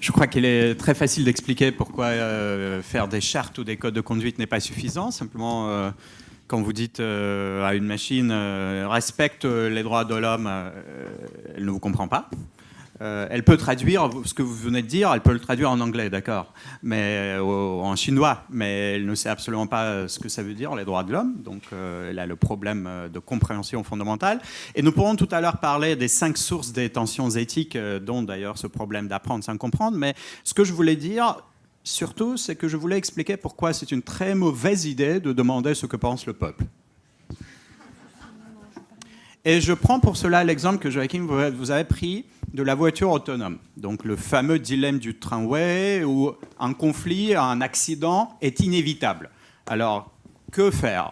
Je crois qu'il est très facile d'expliquer pourquoi faire des chartes ou des codes de conduite n'est pas suffisant. Simplement, quand vous dites à une machine respecte les droits de l'homme, elle ne vous comprend pas. Elle peut traduire ce que vous venez de dire, elle peut le traduire en anglais, d'accord, mais en chinois, mais elle ne sait absolument pas ce que ça veut dire, les droits de l'homme. Donc elle a le problème de compréhension fondamentale. Et nous pourrons tout à l'heure parler des 5 sources des tensions éthiques, dont d'ailleurs ce problème d'apprendre sans comprendre. Mais ce que je voulais dire, surtout, c'est que je voulais expliquer pourquoi c'est une très mauvaise idée de demander ce que pense le peuple. Et je prends pour cela l'exemple que Joachim vous avez pris de la voiture autonome. Donc le fameux dilemme du tramway où un conflit, un accident est inévitable. Alors, que faire?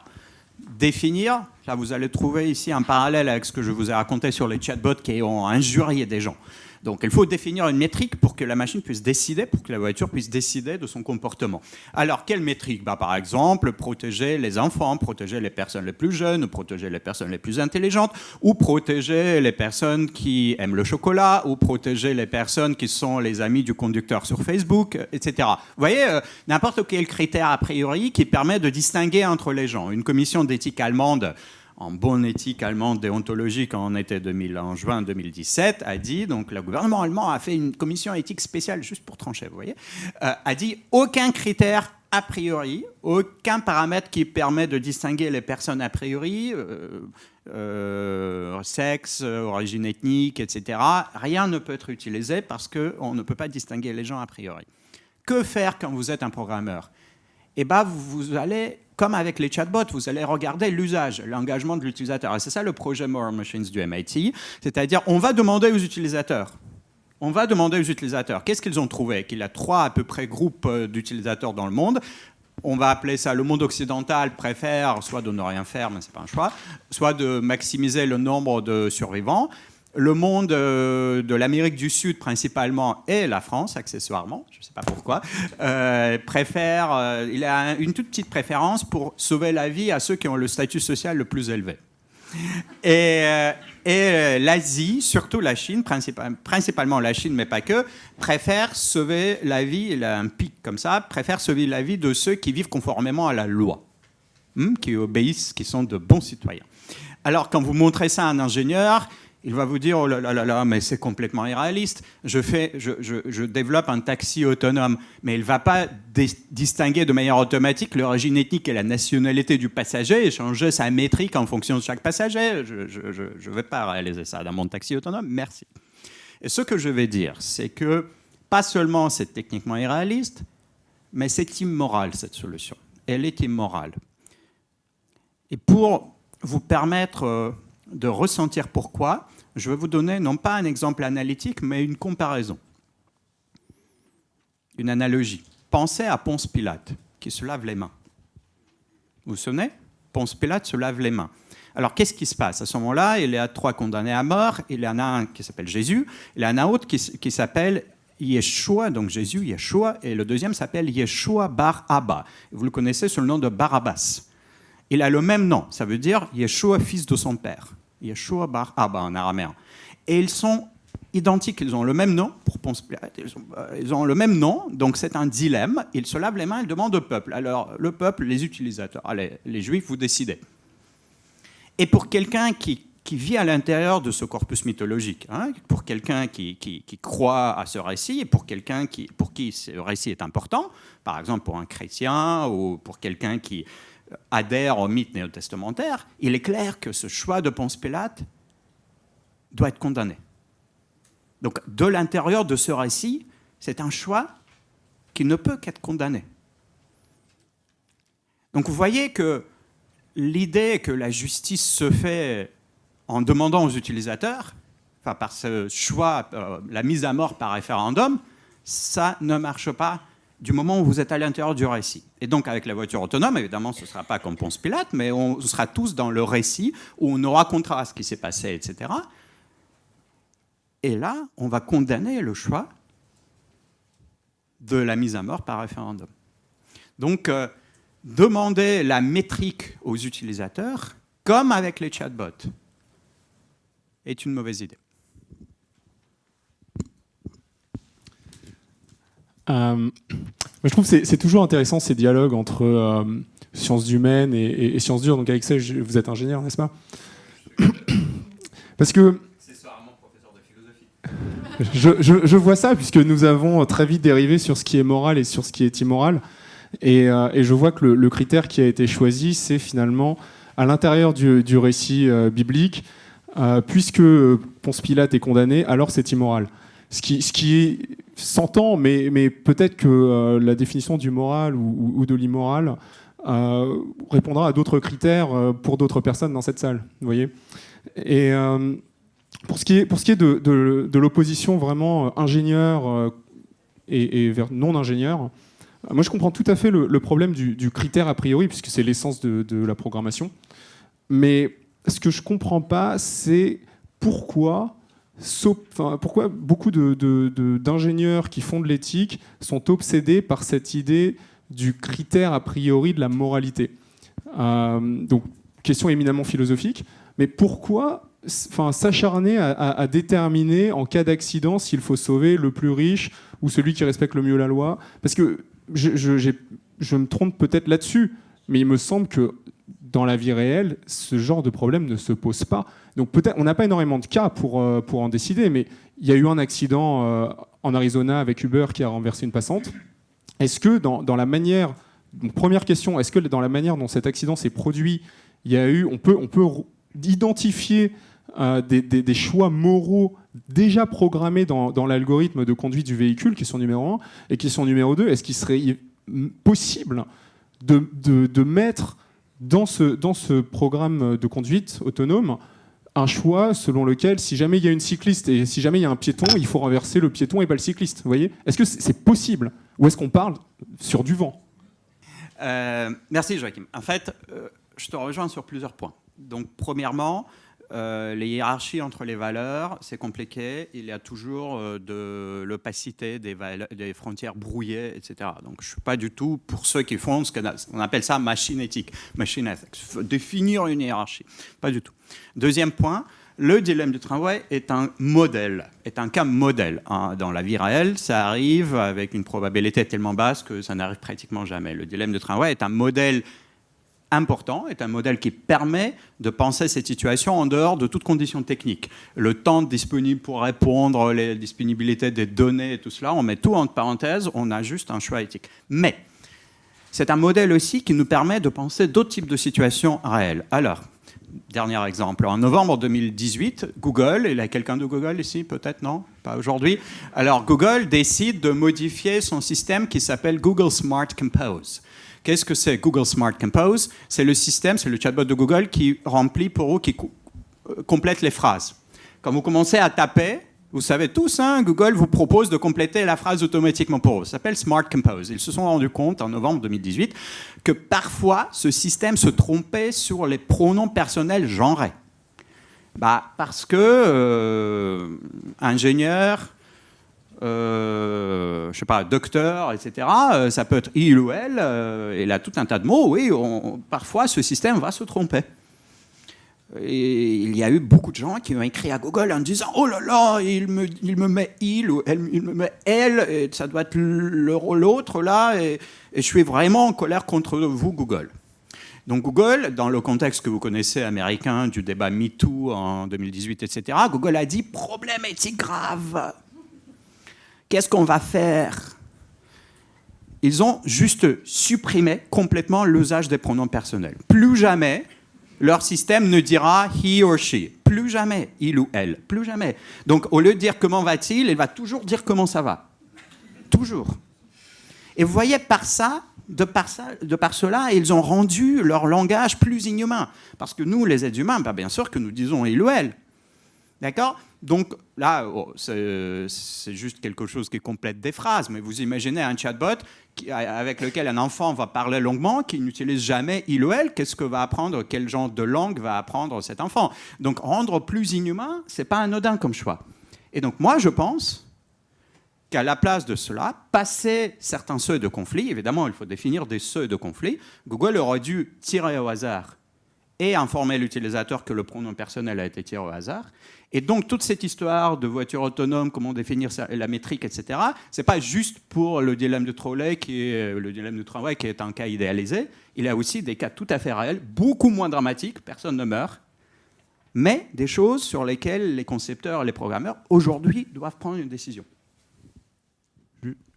Définir, là vous allez trouver ici un parallèle avec ce que je vous ai raconté sur les chatbots qui ont injurié des gens. Donc il faut définir une métrique pour que la machine puisse décider, pour que la voiture puisse décider de son comportement. Alors quelle métrique? Par exemple, protéger les enfants, protéger les personnes les plus jeunes, protéger les personnes les plus intelligentes, ou protéger les personnes qui aiment le chocolat, ou protéger les personnes qui sont les amis du conducteur sur Facebook, etc. Vous voyez, n'importe quel critère a priori qui permet de distinguer entre les gens. Une commission d'éthique allemande, en bonne éthique allemande déontologique en juin 2017, a dit, donc le gouvernement allemand a fait une commission éthique spéciale juste pour trancher, vous voyez, a dit aucun critère a priori, aucun paramètre qui permet de distinguer les personnes a priori, sexe, origine ethnique, etc. Rien ne peut être utilisé parce qu'on ne peut pas distinguer les gens a priori. Que faire quand vous êtes un programmeur? Eh bien, vous allez, comme avec les chatbots, vous allez regarder l'usage, l'engagement de l'utilisateur. Et c'est ça le projet More Machines du MIT. C'est-à-dire, on va demander aux utilisateurs. On va demander aux utilisateurs. Qu'est-ce qu'ils ont trouvé? Qu'il y a 3 à peu près groupes d'utilisateurs dans le monde. On va appeler ça le monde occidental préfère soit de ne rien faire, mais ce n'est pas un choix, soit de maximiser le nombre de survivants. Le monde de l'Amérique du Sud principalement et la France accessoirement, je ne sais pas pourquoi, il a une toute petite préférence pour sauver la vie à ceux qui ont le statut social le plus élevé. Et l'Asie, surtout la Chine, principalement la Chine, mais pas que, préfère sauver la vie, il a un pic comme ça, préfère sauver la vie de ceux qui vivent conformément à la loi, qui obéissent, qui sont de bons citoyens. Alors, quand vous montrez ça à un ingénieur, il va vous dire, oh là là là là, mais c'est complètement irréaliste. Je développe un taxi autonome, mais il ne va pas distinguer de manière automatique l'origine ethnique et la nationalité du passager et changer sa métrique en fonction de chaque passager. Je ne vais pas réaliser ça dans mon taxi autonome, merci. Et ce que je vais dire, c'est que pas seulement c'est techniquement irréaliste, mais c'est immoral, cette solution. Elle est immorale. Et pour vous permettre de ressentir pourquoi, je vais vous donner non pas un exemple analytique, mais une comparaison. Une analogie. Pensez à Ponce Pilate, qui se lave les mains. Vous vous souvenez? Ponce Pilate se lave les mains. Alors, qu'est-ce qui se passe? À ce moment-là, il y a 3 condamnés à mort. Il y en a un qui s'appelle Jésus. Il y en a un autre qui s'appelle Yeshua, donc Jésus, Yeshua. Et le deuxième s'appelle Yeshua Bar Abba. Vous le connaissez sous le nom de Barabbas. Il a le même nom. Ça veut dire Yeshua, fils de son père. Yeshua Bar Abba en araméen. Et ils sont identiques, ils ont le même nom, pour Ponce Pilate, ils ont le même nom, donc c'est un dilemme. Ils se lavent les mains, ils demandent au peuple. Alors, le peuple, les utilisateurs, allez, les juifs, vous décidez. Et pour quelqu'un qui vit à l'intérieur de ce corpus mythologique, pour quelqu'un qui croit à ce récit, et pour quelqu'un pour qui ce récit est important, par exemple pour un chrétien ou pour quelqu'un qui adhère au mythe néo-testamentaire, il est clair que ce choix de Ponce Pilate doit être condamné. Donc, de l'intérieur de ce récit, c'est un choix qui ne peut qu'être condamné. Donc, vous voyez que l'idée que la justice se fait en demandant aux utilisateurs, enfin, par ce choix, la mise à mort par référendum, ça ne marche pas du moment où vous êtes à l'intérieur du récit. Et donc, avec la voiture autonome, évidemment, ce ne sera pas comme Ponce Pilate, mais on sera tous dans le récit où on nous racontera ce qui s'est passé, etc. Et là, on va condamner le choix de la mise à mort par référendum. Donc, demander la métrique aux utilisateurs, comme avec les chatbots, est une mauvaise idée. Je trouve que c'est toujours intéressant ces dialogues entre sciences humaines et sciences dures. Donc avec ça, vous êtes ingénieur, n'est-ce pas? Parce que professeur de philosophie. Je vois ça, puisque nous avons très vite dérivé sur ce qui est moral et sur ce qui est immoral. Et je vois que le critère qui a été choisi, c'est finalement, à l'intérieur du récit biblique, puisque Ponce Pilate est condamné, alors c'est immoral. Ce qui s'entend, mais peut-être que la définition du moral ou de l'immoral répondra à d'autres critères pour d'autres personnes dans cette salle. Vous voyez ? Et pour ce qui est de l'opposition vraiment ingénieur et vers non-ingénieur, moi je comprends tout à fait le problème du critère a priori, puisque c'est l'essence de la programmation. Mais ce que je ne comprends pas, c'est pourquoi beaucoup d'ingénieurs qui font de l'éthique sont obsédés par cette idée du critère a priori de la moralité. Donc, question éminemment philosophique, mais pourquoi s'acharner à déterminer en cas d'accident s'il faut sauver le plus riche ou celui qui respecte le mieux la loi? Parce que je me trompe peut-être là-dessus, mais il me semble que dans la vie réelle, ce genre de problème ne se pose pas. Donc peut-être, on n'a pas énormément de cas pour en décider, mais il y a eu un accident en Arizona avec Uber qui a renversé une passante. Est-ce que dans la manière... Donc, première question, est-ce que dans la manière dont cet accident s'est produit, on peut identifier des choix moraux déjà programmés dans l'algorithme de conduite du véhicule, question numéro 1, et question numéro 2, est-ce qu'il serait possible de mettre dans ce programme de conduite autonome un choix selon lequel, si jamais il y a une cycliste et si jamais il y a un piéton, il faut renverser le piéton et pas le cycliste. Vous voyez ? Est-ce que c'est possible ? Ou est-ce qu'on parle sur du vent ? Merci Joachim. En fait, je te rejoins sur plusieurs points. Donc, premièrement, les hiérarchies entre les valeurs, c'est compliqué. Il y a toujours de l'opacité, des frontières brouillées, etc. Donc, je ne suis pas du tout pour ceux qui font ce qu'on appelle ça machine éthique, machine ethics, définir une hiérarchie. Pas du tout. Deuxième point, le dilemme du tramway est un modèle, est un cas modèle. Dans la vie réelle, ça arrive avec une probabilité tellement basse que ça n'arrive pratiquement jamais. Le dilemme du tramway est un modèle important, est un modèle qui permet de penser cette situation en dehors de toute condition technique. Le temps disponible pour répondre, les disponibilités des données et tout cela, on met tout entre parenthèses, on a juste un choix éthique. Mais c'est un modèle aussi qui nous permet de penser d'autres types de situations réelles. Alors, dernier exemple, en novembre 2018, Google, il y a quelqu'un de Google ici, peut-être, non? Pas aujourd'hui. Alors, Google décide de modifier son système qui s'appelle Google Smart Compose. Qu'est-ce que c'est Google Smart Compose? C'est le système, c'est le chatbot de Google qui remplit pour vous, qui complète les phrases. Quand vous commencez à taper, vous savez tous, Google vous propose de compléter la phrase automatiquement pour vous. Ça s'appelle Smart Compose. Ils se sont rendus compte en novembre 2018 que parfois ce système se trompait sur les pronoms personnels genrés. Parce que ingénieur, je sais pas, docteur, etc. Ça peut être il ou elle, et là tout un tas de mots. Oui, parfois ce système va se tromper. Et il y a eu beaucoup de gens qui ont écrit à Google en disant « Oh là là, il me met il ou elle, il me met elle, et ça doit être l'autre là, et je suis vraiment en colère contre vous, Google. » Donc Google, dans le contexte que vous connaissez américain du débat MeToo en 2018, etc., Google a dit « Problème éthique grave. Qu'est-ce qu'on va faire ?» Ils ont juste supprimé complètement l'usage des pronoms personnels. Plus jamais leur système ne dira he or she. Plus jamais, il ou elle. Plus jamais. Donc, au lieu de dire comment va-t-il, il va toujours dire comment ça va. Toujours. Et vous voyez, de par cela, ils ont rendu leur langage plus inhumain. Parce que nous, les êtres humains, bien sûr que nous disons il ou elle. D'accord ? Donc là, c'est juste quelque chose qui complète des phrases, mais vous imaginez un chatbot avec lequel un enfant va parler longuement, qui n'utilise jamais il ou elle, qu'est-ce que va apprendre, quel genre de langue va apprendre cet enfant? Donc rendre plus inhumain, c'est pas anodin comme choix. Et donc moi, je pense qu'à la place de cela, passer certains seuils de conflit, évidemment, il faut définir des seuils de conflit, Google aurait dû tirer au hasard et informer l'utilisateur que le pronom personnel a été tiré au hasard. Et donc, toute cette histoire de voiture autonome, comment définir la métrique, etc., ce n'est pas juste pour le dilemme du tramway, qui est un cas idéalisé. Il y a aussi des cas tout à fait réels, beaucoup moins dramatiques, personne ne meurt, mais des choses sur lesquelles les concepteurs et les programmeurs, aujourd'hui, doivent prendre une décision.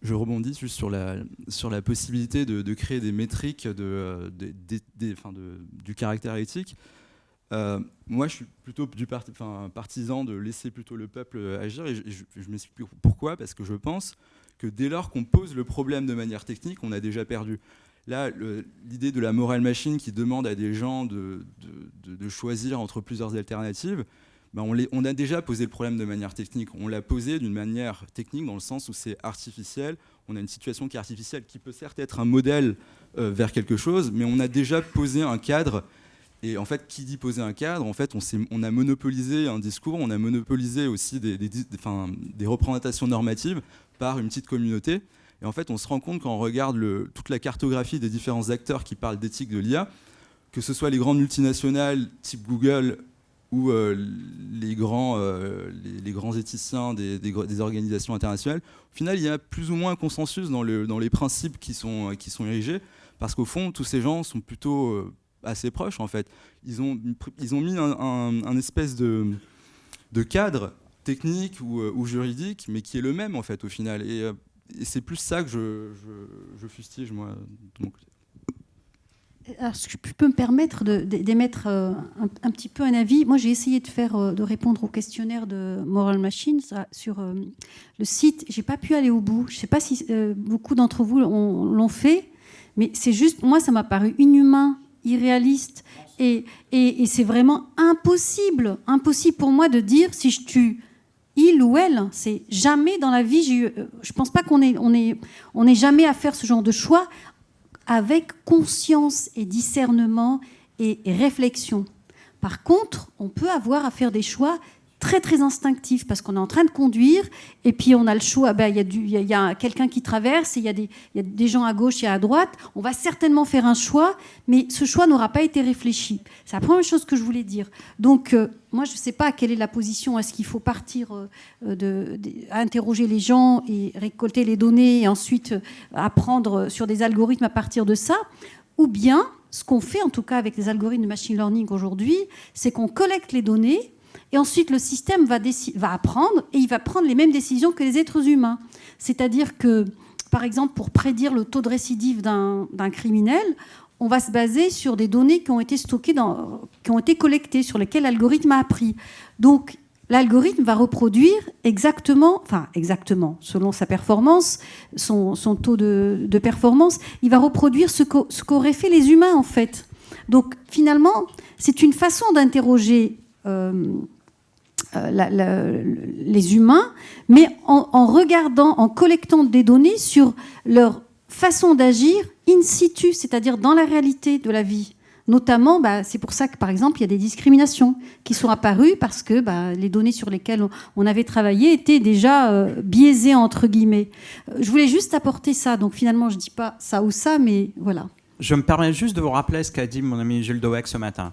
Je rebondis juste sur la possibilité de créer des métriques du caractère éthique. Moi, je suis plutôt partisan de laisser plutôt le peuple agir, et je m'explique pourquoi, parce que je pense que dès lors qu'on pose le problème de manière technique, on a déjà perdu. Là, l'idée de la moral machine qui demande à des gens de choisir entre plusieurs alternatives, ben on a déjà posé le problème de manière technique. On l'a posé d'une manière technique dans le sens où c'est artificiel. On a une situation qui est artificielle, qui peut certes être un modèle vers quelque chose, mais on a déjà posé un cadre. Et en fait, qui dit poser un cadre, en fait, on a monopolisé un discours, on a monopolisé aussi des représentations normatives par une petite communauté. Et en fait, on se rend compte quand on regarde toute la cartographie des différents acteurs qui parlent d'éthique de l'IA, que ce soit les grandes multinationales type Google ou les grands éthiciens des organisations internationales, au final, il y a plus ou moins un consensus dans les principes qui sont érigés, parce qu'au fond, tous ces gens sont plutôt assez proches, en fait. Ils ont mis un espèce de cadre technique ou juridique, mais qui est le même, en fait, au final. Et c'est plus ça que je fustige, moi, de mon côté. Alors, je peux me permettre d'émettre un petit peu un avis. Moi, j'ai essayé de répondre au questionnaire de Moral Machines sur le site. J'ai pas pu aller au bout. Je sais pas si beaucoup d'entre vous l'ont fait, mais c'est juste, moi, ça m'a paru inhumain, irréaliste, et c'est vraiment impossible pour moi de dire si je tue il ou elle. C'est jamais dans la vie. Je pense pas qu'on ait jamais à faire ce genre de choix avec conscience et discernement et réflexion. Par contre, on peut avoir à faire des choix très très instinctifs parce qu'on est en train de conduire et puis on a le choix. Il y a quelqu'un qui traverse, et il y a des gens à gauche et à droite. On va certainement faire un choix, mais ce choix n'aura pas été réfléchi. C'est la première chose que je voulais dire. Donc, moi, je ne sais pas quelle est la position. Est-ce qu'il faut partir à interroger les gens et récolter les données et ensuite apprendre sur des algorithmes à partir de ça, ou bien, ce qu'on fait en tout cas avec les algorithmes de machine learning aujourd'hui, c'est qu'on collecte les données et ensuite le système va apprendre et il va prendre les mêmes décisions que les êtres humains. C'est-à-dire que, par exemple, pour prédire le taux de récidive d'un criminel, on va se baser sur des données qui ont été stockées, qui ont été collectées, sur lesquelles l'algorithme a appris. Donc, l'algorithme va reproduire exactement, selon sa performance, son taux de performance, il va reproduire ce qu'auraient fait les humains, en fait. Donc, finalement, c'est une façon d'interroger les humains, mais en regardant, en collectant des données sur leur façon d'agir in situ, c'est-à-dire dans la réalité de la vie. Notamment, c'est pour ça que, par exemple, il y a des discriminations qui sont apparues parce que les données sur lesquelles on avait travaillé étaient déjà biaisées, entre guillemets. Je voulais juste apporter ça. Donc, finalement, je ne dis pas ça ou ça, mais voilà. Je me permets juste de vous rappeler ce qu'a dit mon ami Gilles Doweck ce matin.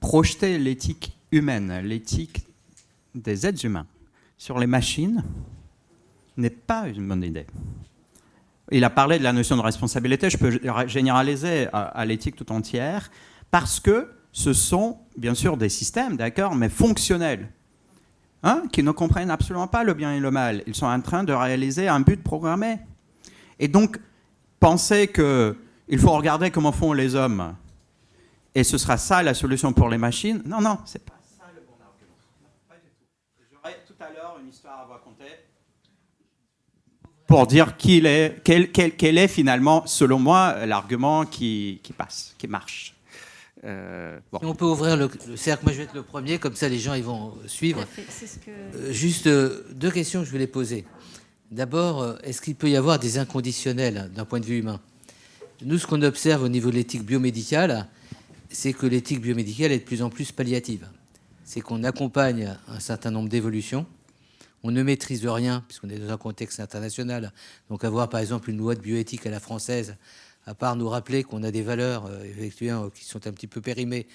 Projeter l'éthique humaine, l'éthique des êtres humains sur les machines n'est pas une bonne idée. Il a parlé de la notion de responsabilité, je peux généraliser à l'éthique tout entière, parce que ce sont bien sûr des systèmes, d'accord, mais fonctionnels, qui ne comprennent absolument pas le bien et le mal. Ils sont en train de réaliser un but programmé. Et donc, penser qu'il faut regarder comment font les hommes, et ce sera ça la solution pour les machines, non, c'est pas ça le bon argument. Non, pas du tout. J'aurai tout à l'heure une histoire à vous raconter pour dire quel est finalement, selon moi, l'argument qui passe, qui marche. Bon. Si on peut ouvrir le cercle, moi je vais être le premier, comme ça les gens ils vont suivre. C'est ce que... Juste deux questions que je voulais poser. D'abord, est-ce qu'il peut y avoir des inconditionnels d'un point de vue humain ? Nous, ce qu'on observe au niveau de l'éthique biomédicale, c'est que l'éthique biomédicale est de plus en plus palliative. C'est qu'on accompagne un certain nombre d'évolutions. On ne maîtrise rien, puisqu'on est dans un contexte international. Donc avoir, par exemple, une loi de bioéthique à la française, à part nous rappeler qu'on a des valeurs effectivement, qui sont un petit peu périmées,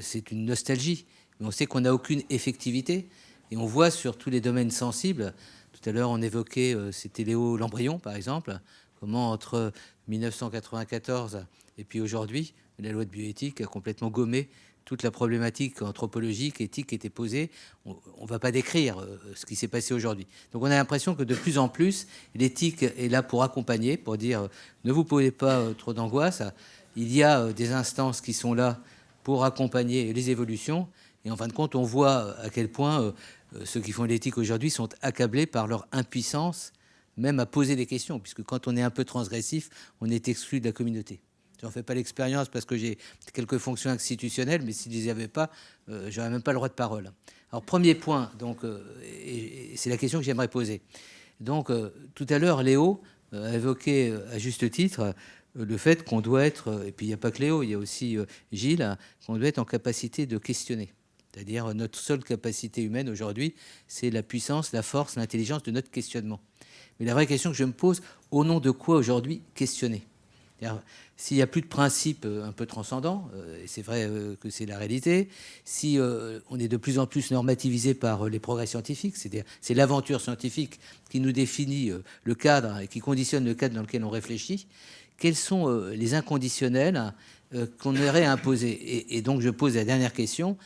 c'est une nostalgie. Mais on sait qu'on n'a aucune effectivité. Et on voit sur tous les domaines sensibles, tout à l'heure on évoquait, c'était Léo Lambrion par exemple, comment entre 1994 et puis aujourd'hui, la loi de bioéthique a complètement gommé toute la problématique anthropologique, éthique qui était posée. On ne va pas décrire ce qui s'est passé aujourd'hui. Donc on a l'impression que de plus en plus, l'éthique est là pour accompagner, pour dire ne vous posez pas trop d'angoisse. Il y a des instances qui sont là pour accompagner les évolutions. Et en fin de compte, on voit à quel point ceux qui font l'éthique aujourd'hui sont accablés par leur impuissance, même à poser des questions, puisque quand on est un peu transgressif, on est exclu de la communauté. Je n'en fais pas l'expérience parce que j'ai quelques fonctions institutionnelles, mais si je ne les avais pas, je n'aurais même pas le droit de parole. Alors, premier point, donc, et c'est la question que j'aimerais poser. Donc, tout à l'heure, Léo a évoqué à juste titre le fait qu'on doit être, et puis il n'y a pas que Léo, il y a aussi Gilles, qu'on doit être en capacité de questionner. C'est-à-dire notre seule capacité humaine aujourd'hui, c'est la puissance, la force, l'intelligence de notre questionnement. Mais la vraie question que je me pose, au nom de quoi aujourd'hui questionner ? S'il n'y a plus de principes un peu transcendants, et c'est vrai que c'est la réalité, si on est de plus en plus normativisé par les progrès scientifiques, c'est-à-dire c'est l'aventure scientifique qui nous définit le cadre et qui conditionne le cadre dans lequel on réfléchit, quels sont les inconditionnels qu'on aurait à imposer ? Et donc je pose la dernière question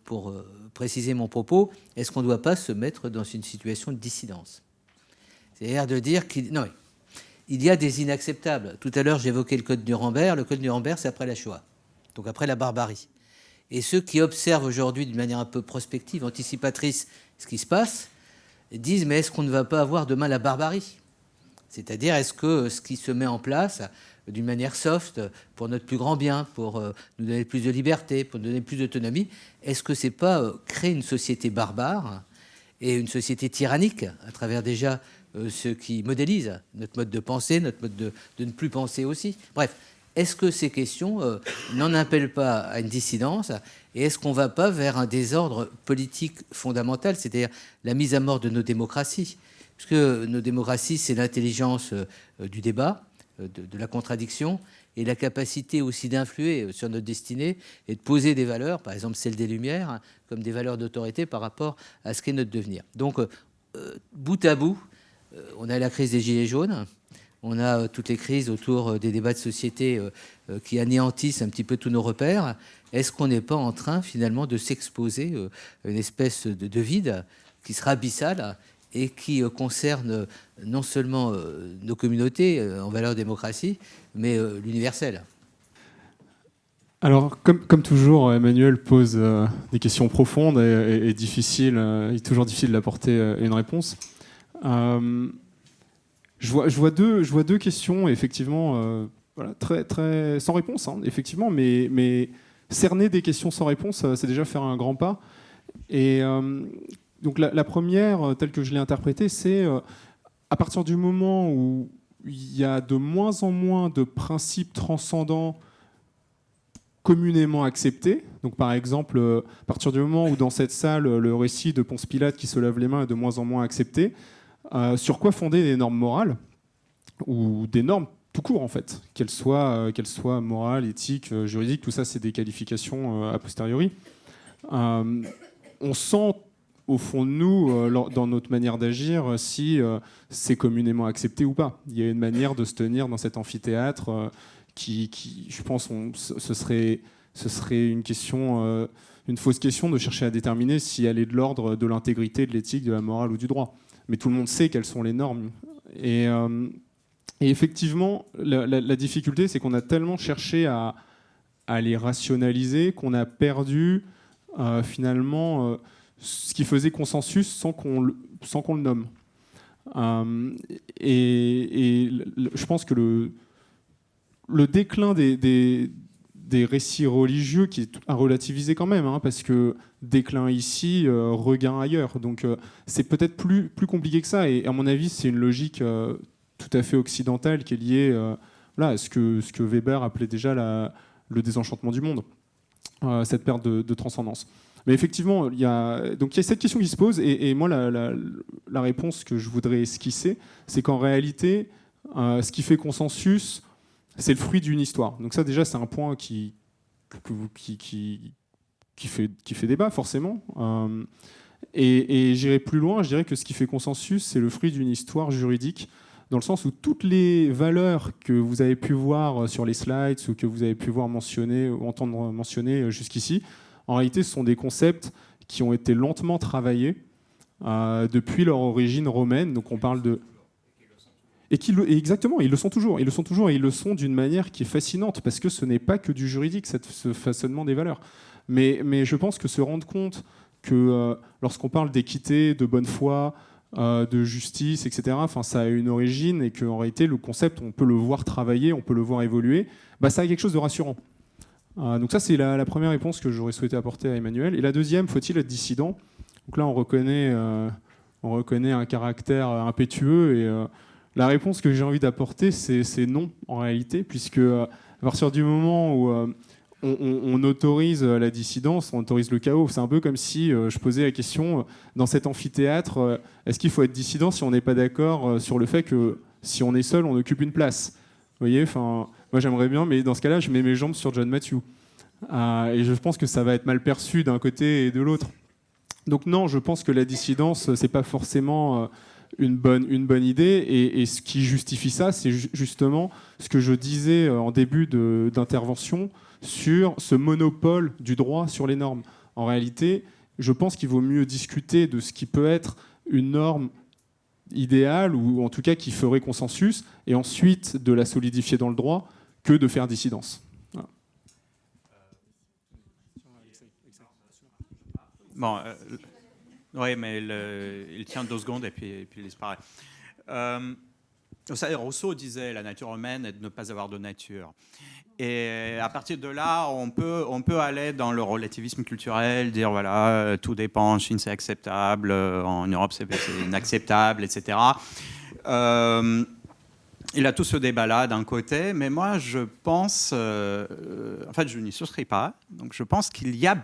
pour préciser mon propos, est-ce qu'on ne doit pas se mettre dans une situation de dissidence ? C'est-à-dire de dire qu'il... Non, il y a des inacceptables. Tout à l'heure, j'évoquais le code Nuremberg. Le code Nuremberg, c'est après la Shoah, donc après la barbarie. Et ceux qui observent aujourd'hui d'une manière un peu prospective, anticipatrice, ce qui se passe, disent, mais est-ce qu'on ne va pas avoir demain la barbarie ? C'est-à-dire, est-ce que ce qui se met en place d'une manière soft, pour notre plus grand bien, pour nous donner plus de liberté, pour nous donner plus d'autonomie, est-ce que c'est pas créer une société barbare et une société tyrannique à travers déjà ce qui modélise notre mode de pensée, notre mode de ne plus penser aussi. Bref, est-ce que ces questions n'en appellent pas à une dissidence ? Et est-ce qu'on ne va pas vers un désordre politique fondamental, c'est-à-dire la mise à mort de nos démocraties ? Parce que nos démocraties, c'est l'intelligence du débat, de la contradiction, et la capacité aussi d'influer sur notre destinée et de poser des valeurs, par exemple celle des Lumières, hein, comme des valeurs d'autorité par rapport à ce qu'est notre devenir. Donc, bout à bout, on a la crise des Gilets jaunes, on a toutes les crises autour des débats de société qui anéantissent un petit peu tous nos repères. Est-ce qu'on n'est pas en train, finalement, de s'exposer à une espèce de vide qui sera abyssal et qui concerne non seulement nos communautés en valeur démocratie, mais l'universel ? Alors, comme toujours, Emmanuel pose des questions profondes et difficiles. Il est toujours difficile d'apporter une réponse. Je vois deux questions, effectivement, voilà, très sans réponse, hein, effectivement, mais cerner des questions sans réponse, c'est déjà faire un grand pas. Et donc la première, telle que je l'ai interprétée, c'est à partir du moment où il y a de moins en moins de principes transcendants communément acceptés. Donc par exemple, à partir du moment où dans cette salle, le récit de Ponce Pilate qui se lave les mains est de moins en moins accepté, sur quoi fonder des normes morales ou des normes tout court en fait, qu'elles soient morales, éthiques, juridiques, tout ça c'est des qualifications a posteriori. On sent au fond de nous, dans notre manière d'agir, si c'est communément accepté ou pas. Il y a une manière de se tenir dans cet amphithéâtre qui je pense, ce serait une question, une fausse question de chercher à déterminer si elle est de l'ordre de l'intégrité, de l'éthique, de la morale ou du droit. Mais tout le monde sait quelles sont les normes. Et effectivement, la difficulté, c'est qu'on a tellement cherché à les rationaliser qu'on a perdu finalement ce qui faisait consensus sans qu'on le nomme. Et je pense que le déclin des récits religieux, qui est à relativiser quand même, hein, parce que déclin ici, regain ailleurs. Donc c'est peut-être plus compliqué que ça. Et à mon avis, c'est une logique tout à fait occidentale qui est liée à ce que Weber appelait déjà le désenchantement du monde, cette perte de transcendance. Mais effectivement, il y a cette question qui se pose, et moi, la réponse que je voudrais esquisser, c'est qu'en réalité, ce qui fait consensus, c'est le fruit d'une histoire. Donc ça, déjà, c'est un point qui fait débat, forcément. Et j'irai plus loin, je dirais que ce qui fait consensus, c'est le fruit d'une histoire juridique, dans le sens où toutes les valeurs que vous avez pu voir sur les slides ou que vous avez pu voir mentionner ou entendre mentionner jusqu'ici, en réalité, ce sont des concepts qui ont été lentement travaillés depuis leur origine romaine. Donc on parle de... Exactement, ils le sont toujours. Ils le sont toujours et ils le sont d'une manière qui est fascinante parce que ce n'est pas que du juridique, ce façonnement des valeurs. Mais je pense que se rendre compte que lorsqu'on parle d'équité, de bonne foi, de justice, etc., ça a une origine et qu'en réalité, le concept, on peut le voir travailler, on peut le voir évoluer, ça a quelque chose de rassurant. Donc ça, c'est la première réponse que j'aurais souhaité apporter à Emmanuel. Et la deuxième, faut-il être dissident? Donc là, on reconnaît un caractère impétueux et la réponse que j'ai envie d'apporter, c'est non, en réalité, puisque à partir du moment où on autorise la dissidence, on autorise le chaos. C'est un peu comme si je posais la question, dans cet amphithéâtre, est-ce qu'il faut être dissident si on n'est pas d'accord sur le fait que si on est seul, on occupe une place? Vous voyez, moi j'aimerais bien, mais dans ce cas-là, je mets mes jambes sur John Matthew. Et je pense que ça va être mal perçu d'un côté et de l'autre. Donc non, je pense que la dissidence, c'est pas forcément une bonne idée. Et ce qui justifie ça, c'est justement ce que je disais en début d'intervention sur ce monopole du droit sur les normes. En réalité, je pense qu'il vaut mieux discuter de ce qui peut être une norme idéale, ou en tout cas qui ferait consensus, et ensuite de la solidifier dans le droit, que de faire dissidence. Voilà. Bon, oui, mais il tient 2 secondes et puis il disparaît. Vous savez, Rousseau disait la nature humaine est de ne pas avoir de nature. Et à partir de là, on peut aller dans le relativisme culturel, dire voilà, tout dépend, en Chine c'est acceptable, en Europe c'est inacceptable, etc. Il a tout ce débat-là d'un côté, mais moi je pense, en fait je n'y souscris pas, donc je pense qu'il y a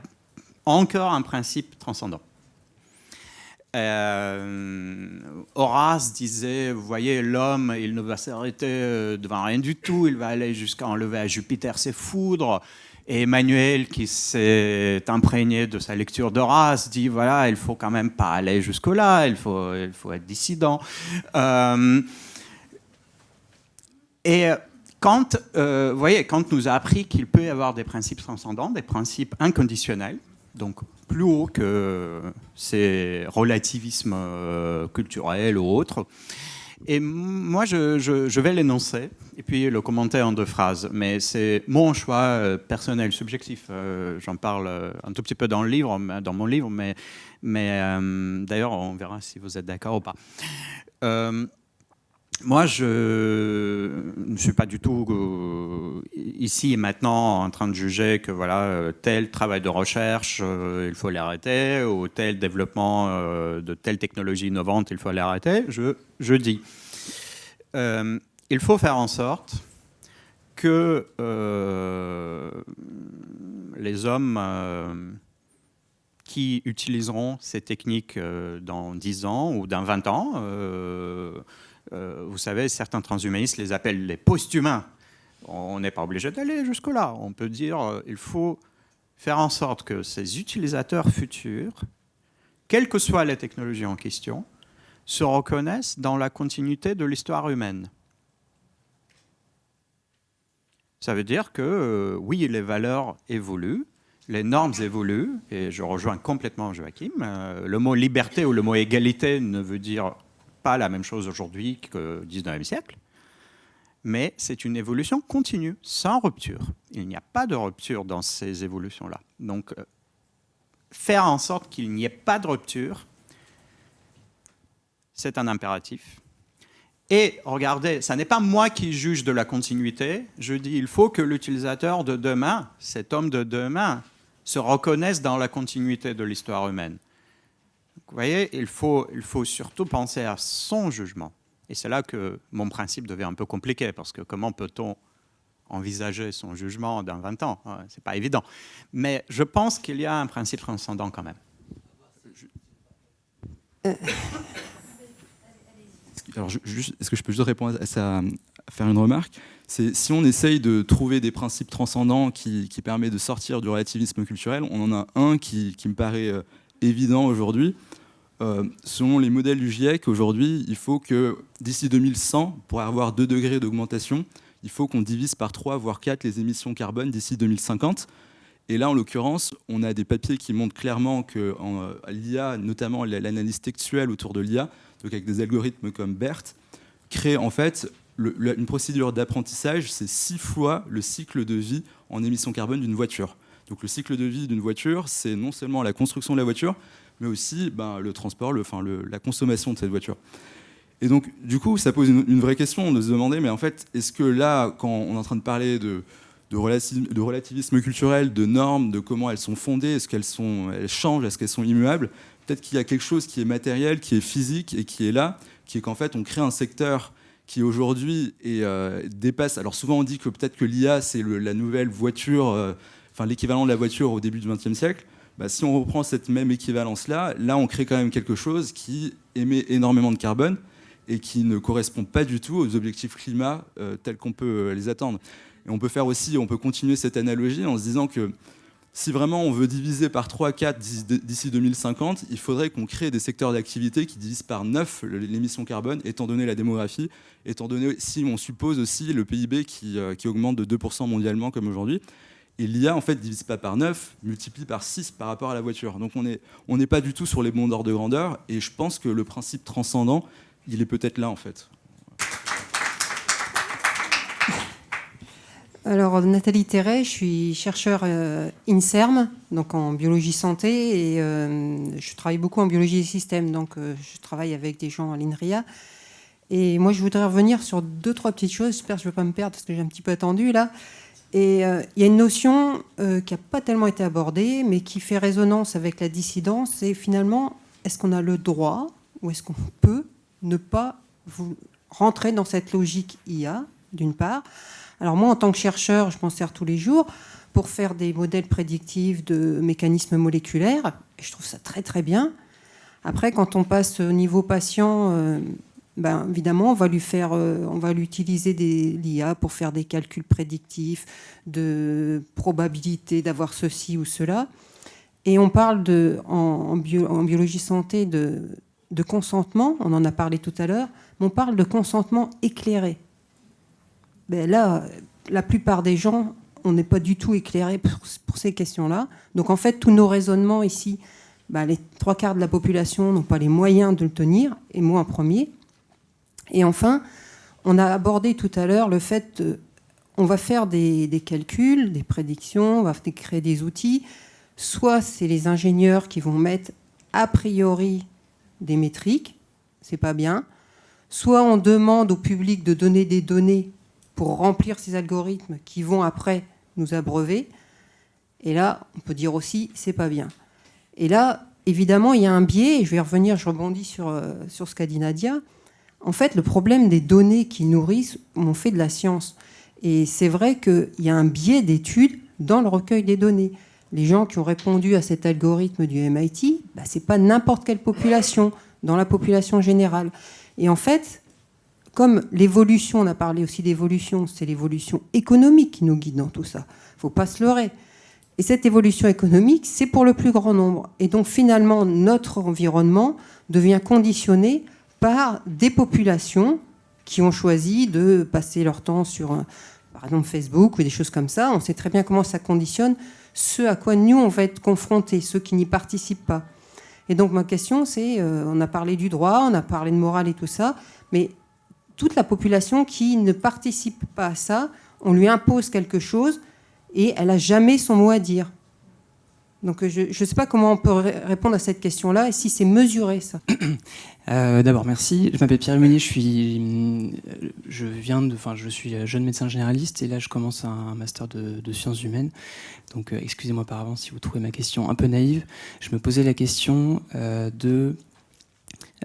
encore un principe transcendant. Horace disait, vous voyez, l'homme, il ne va s'arrêter devant rien du tout, il va aller jusqu'à enlever à Jupiter ses foudres. Et Emmanuel, qui s'est imprégné de sa lecture d'Horace, dit, voilà, il faut quand même pas aller jusque-là, il faut être dissident. Et Kant, vous voyez, Kant nous a appris qu'il peut y avoir des principes transcendants, des principes inconditionnels, donc plus haut que ces relativismes culturels ou autres. Et moi, je vais l'énoncer et puis le commenter en 2 phrases. Mais c'est mon choix personnel, subjectif. J'en parle un tout petit peu dans mon livre, mais d'ailleurs, on verra si vous êtes d'accord ou pas. Moi, je ne suis pas du tout ici et maintenant en train de juger que voilà, tel travail de recherche, il faut l'arrêter, ou tel développement de telle technologie innovante, il faut l'arrêter. Je dis, il faut faire en sorte que les hommes qui utiliseront ces techniques dans 10 ans ou dans 20 ans, vous savez, certains transhumanistes les appellent les post-humains. On n'est pas obligé d'aller jusque-là. On peut dire il faut faire en sorte que ces utilisateurs futurs, quelles que soient les technologies en question, se reconnaissent dans la continuité de l'histoire humaine. Ça veut dire que, oui, les valeurs évoluent, les normes évoluent, et je rejoins complètement Joachim. Le mot liberté ou le mot égalité ne veut dire pas la même chose aujourd'hui qu'au XIXe siècle, mais c'est une évolution continue, sans rupture. Il n'y a pas de rupture dans ces évolutions-là. Donc, faire en sorte qu'il n'y ait pas de rupture, c'est un impératif. Et regardez, ça n'est pas moi qui juge de la continuité. Je dis, il faut que l'utilisateur de demain, cet homme de demain, se reconnaisse dans la continuité de l'histoire humaine. Vous voyez, il faut surtout penser à son jugement. Et c'est là que mon principe devient un peu compliqué, parce que comment peut-on envisager son jugement dans 20 ans? Ce n'est pas évident. Mais je pense qu'il y a un principe transcendant quand même. Alors, est-ce que je peux juste répondre à faire une remarque. C'est si on essaye de trouver des principes transcendants qui permettent de sortir du relativisme culturel, on en a un qui me paraît évident aujourd'hui. Selon les modèles du GIEC, aujourd'hui, il faut que d'ici 2100, pour avoir 2 degrés d'augmentation, il faut qu'on divise par 3, voire 4 les émissions carbone d'ici 2050. Et là, en l'occurrence, on a des papiers qui montrent clairement que l'IA, notamment l'analyse textuelle autour de l'IA, donc avec des algorithmes comme BERT, crée en fait une procédure d'apprentissage, c'est 6 fois le cycle de vie en émissions carbone d'une voiture. Donc le cycle de vie d'une voiture, c'est non seulement la construction de la voiture, mais aussi le transport, la consommation de cette voiture. Et donc, du coup, ça pose une vraie question de se demander, mais en fait, est-ce que là, quand on est en train de parler de relativisme culturel, de normes, de comment elles sont fondées, est-ce qu'elles changent, est-ce qu'elles sont immuables, peut-être qu'il y a quelque chose qui est matériel, qui est physique et qui est là, qui est qu'en fait, on crée un secteur qui aujourd'hui dépasse... Alors souvent, on dit que peut-être que l'IA, c'est la nouvelle voiture, l'équivalent de la voiture au début du XXe siècle. Si on reprend cette même équivalence-là, là, on crée quand même quelque chose qui émet énormément de carbone et qui ne correspond pas du tout aux objectifs climat tels qu'on peut les attendre. Et on peut continuer cette analogie en se disant que si vraiment on veut diviser par 3, 4 d'ici 2050, il faudrait qu'on crée des secteurs d'activité qui divisent par 9 l'émission carbone, étant donné la démographie, étant donné, si on suppose aussi le PIB qui augmente de 2% mondialement comme aujourd'hui. Et l'IA, en fait, ne divise pas par 9, multiplie par 6 par rapport à la voiture. Donc on n'est pas du tout sur les bons ordres de grandeur, et je pense que le principe transcendant, il est peut-être là, en fait. Alors, Nathalie Terret, je suis chercheure INSERM, donc en biologie santé, et je travaille beaucoup en biologie des systèmes, donc je travaille avec des gens à l'INRIA. Et moi, je voudrais revenir sur 2-3 petites choses, j'espère que je ne vais pas me perdre, parce que j'ai un petit peu attendu, là. Et il y a une notion qui n'a pas tellement été abordée, mais qui fait résonance avec la dissidence, c'est finalement, est-ce qu'on a le droit, ou est-ce qu'on peut ne pas rentrer dans cette logique IA, d'une part. Alors moi, en tant que chercheur, je m'en sers tous les jours pour faire des modèles prédictifs de mécanismes moléculaires. Et je trouve ça très très bien. Après, quand on passe au niveau patient, évidemment, on va lui utiliser l'IA pour faire des calculs prédictifs de probabilité d'avoir ceci ou cela. Et on parle en biologie santé de consentement, on en a parlé tout à l'heure, mais on parle de consentement éclairé. Là, la plupart des gens, on n'est pas du tout éclairés pour ces questions-là. Donc en fait, tous nos raisonnements ici, les 3/4 de la population n'ont pas les moyens de le tenir, et moi en premier. Et enfin, on a abordé tout à l'heure le fait qu'on va faire des calculs, des prédictions, on va créer des outils. Soit c'est les ingénieurs qui vont mettre a priori des métriques, c'est pas bien. Soit on demande au public de donner des données pour remplir ces algorithmes qui vont après nous abreuver. Et là, on peut dire aussi, c'est pas bien. Et là, évidemment, il y a un biais, et je rebondis sur ce qu'a dit Nadia. En fait, le problème des données qui nourrissent, on fait de la science. Et c'est vrai qu'il y a un biais d'études dans le recueil des données. Les gens qui ont répondu à cet algorithme du MIT, c'est pas n'importe quelle population, dans la population générale. Et en fait, comme l'évolution, on a parlé aussi d'évolution, c'est l'évolution économique qui nous guide dans tout ça. Il ne faut pas se leurrer. Et cette évolution économique, c'est pour le plus grand nombre. Et donc finalement, notre environnement devient conditionné par des populations qui ont choisi de passer leur temps sur, par exemple, Facebook ou des choses comme ça. On sait très bien comment ça conditionne ce à quoi nous, on va être confrontés, ceux qui n'y participent pas. Et donc ma question, c'est, on a parlé du droit, on a parlé de morale et tout ça, mais toute la population qui ne participe pas à ça, on lui impose quelque chose et elle n'a jamais son mot à dire. Donc je ne sais pas comment on peut répondre à cette question-là et si c'est mesuré, ça. D'abord, merci. Je m'appelle Pierre Humelier, je suis jeune médecin généraliste et là je commence un master de sciences humaines. Donc excusez-moi par avance si vous trouvez ma question un peu naïve. Je me posais la question de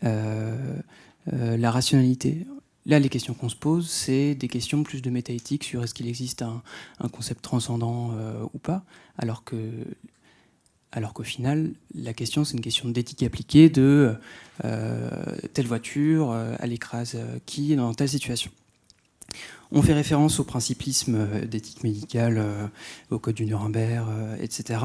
la rationalité. Là, les questions qu'on se pose, c'est des questions plus de métaéthique sur est-ce qu'il existe un concept transcendant ou pas, alors qu'au final, la question, c'est une question d'éthique appliquée de telle voiture, elle écrase qui dans telle situation. On fait référence au principisme d'éthique médicale, au code du Nuremberg, etc.,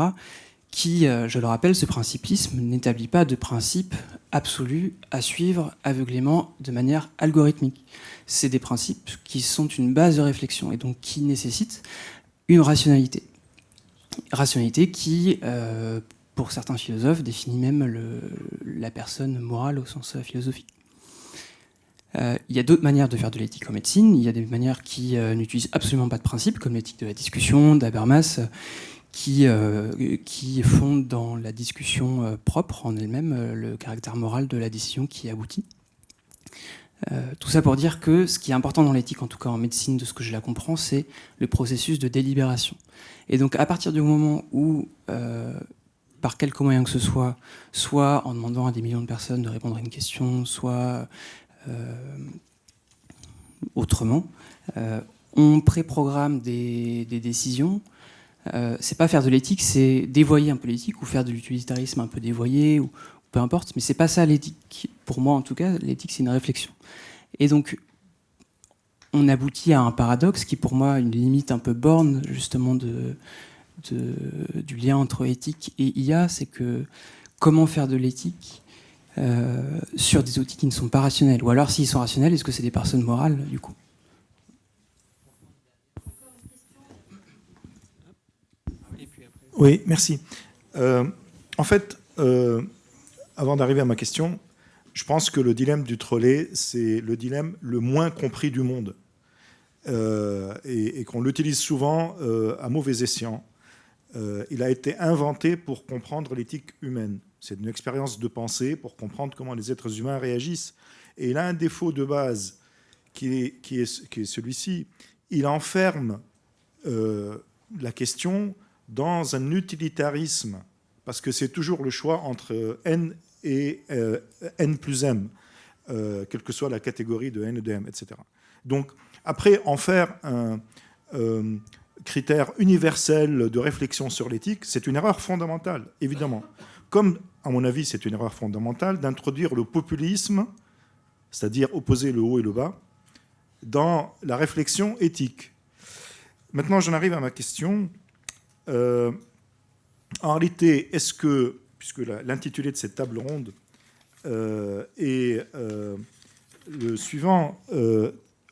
qui, je le rappelle, ce principisme n'établit pas de principe absolu à suivre aveuglément de manière algorithmique. C'est des principes qui sont une base de réflexion et donc qui nécessitent une rationalité. Rationalité qui, pour certains philosophes, définit même la personne morale au sens philosophique. Il y a d'autres manières de faire de l'éthique en médecine. Il y a des manières qui n'utilisent absolument pas de principe, comme l'éthique de la discussion d'Habermas, qui fondent dans la discussion propre en elle-même le caractère moral de la décision qui aboutit. Tout ça pour dire que ce qui est important dans l'éthique, en tout cas en médecine, de ce que je la comprends, c'est le processus de délibération. Et donc à partir du moment où, par quelque moyen que ce soit en demandant à des millions de personnes de répondre à une question, soit autrement, on préprogramme des décisions. C'est pas faire de l'éthique, c'est dévoyer un peu l'éthique ou faire de l'utilitarisme un peu dévoyé, ou peu importe, mais c'est pas ça l'éthique. Pour moi, en tout cas, l'éthique, c'est une réflexion. Et donc, on aboutit à un paradoxe qui, pour moi, une limite un peu borne, justement, du lien entre éthique et IA, c'est que comment faire de l'éthique sur des outils qui ne sont pas rationnels? Ou alors, s'ils sont rationnels, est-ce que c'est des personnes morales, du coup? Oui, merci. En fait, avant d'arriver à ma question, je pense que le dilemme du trolley, c'est le dilemme le moins compris du monde. Et qu'on l'utilise souvent à mauvais escient. Il a été inventé pour comprendre l'éthique humaine. C'est une expérience de pensée pour comprendre comment les êtres humains réagissent. Et il a un défaut de base qui est celui-ci. Il enferme la question dans un utilitarisme, parce que c'est toujours le choix entre N et N plus M, quelle que soit la catégorie de N et de M, etc. Donc, après, en faire un critère universel de réflexion sur l'éthique, c'est une erreur fondamentale, évidemment. Comme, à mon avis, c'est une erreur fondamentale d'introduire le populisme, c'est-à-dire opposer le haut et le bas, dans la réflexion éthique. Maintenant, j'en arrive à ma question. En réalité, est-ce que, puisque l'intitulé de cette table ronde est le suivant,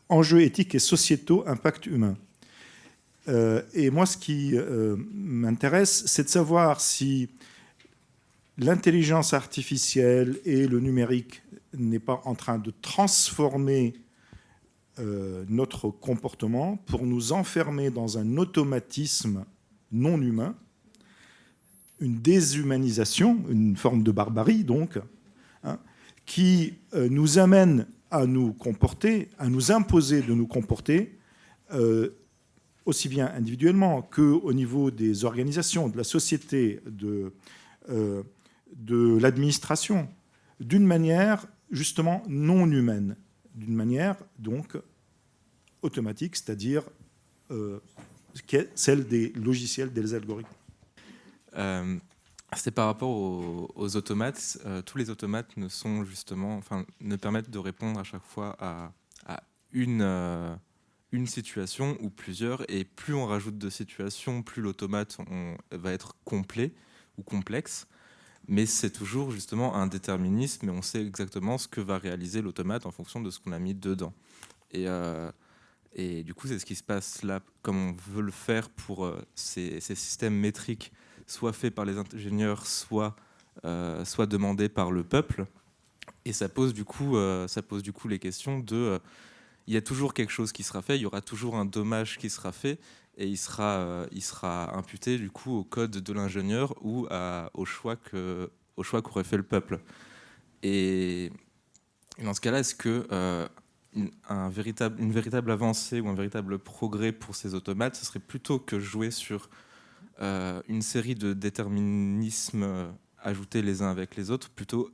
enjeux éthiques et sociétaux, impact humain. Et moi, ce qui m'intéresse, c'est de savoir si l'intelligence artificielle et le numérique n'est pas en train de transformer notre comportement pour nous enfermer dans un automatisme non humain, une déshumanisation, une forme de barbarie donc, hein, qui nous amène à nous comporter, à nous imposer de nous comporter aussi bien individuellement qu'au niveau des organisations, de la société, de l'administration, d'une manière justement non humaine, d'une manière donc automatique, c'est-à-dire celle des logiciels, des algorithmes. C'est par rapport aux automates. Tous les automates ne permettent de répondre à chaque fois à une situation ou plusieurs. Et plus on rajoute de situations, plus l'automate va être complet ou complexe. Mais c'est toujours justement un déterminisme et on sait exactement ce que va réaliser l'automate en fonction de ce qu'on a mis dedans. Et du coup, c'est ce qui se passe là, comme on veut le faire pour ces systèmes métriques, soit faits par les ingénieurs, soit demandés par le peuple. Et ça pose du coup les questions de... il y a toujours quelque chose qui sera fait, il y aura toujours un dommage qui sera fait, et il sera imputé du coup au code de l'ingénieur ou au choix qu'aurait fait le peuple. Et dans ce cas-là, est-ce que une véritable avancée ou un véritable progrès pour ces automates, ce serait plutôt que jouer sur une série de déterminismes ajoutés les uns avec les autres, plutôt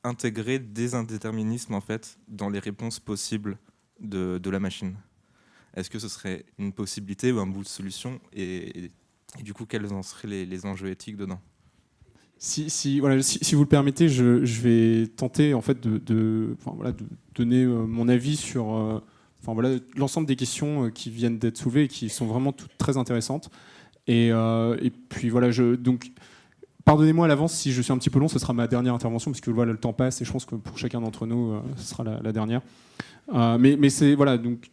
intégrer des indéterminismes en fait dans les réponses possibles de la machine? Est-ce que ce serait une possibilité ou un bout de solution, et du coup quels en seraient les enjeux éthiques dedans? Si vous le permettez, je vais tenter en fait de donner mon avis sur Enfin voilà, l'ensemble des questions qui viennent d'être soulevées et qui sont vraiment toutes très intéressantes. Et puis voilà, donc pardonnez-moi à l'avance si je suis un petit peu long, ce sera ma dernière intervention parce que voilà, le temps passe et je pense que pour chacun d'entre nous, ce sera la dernière. Mais c'est voilà, donc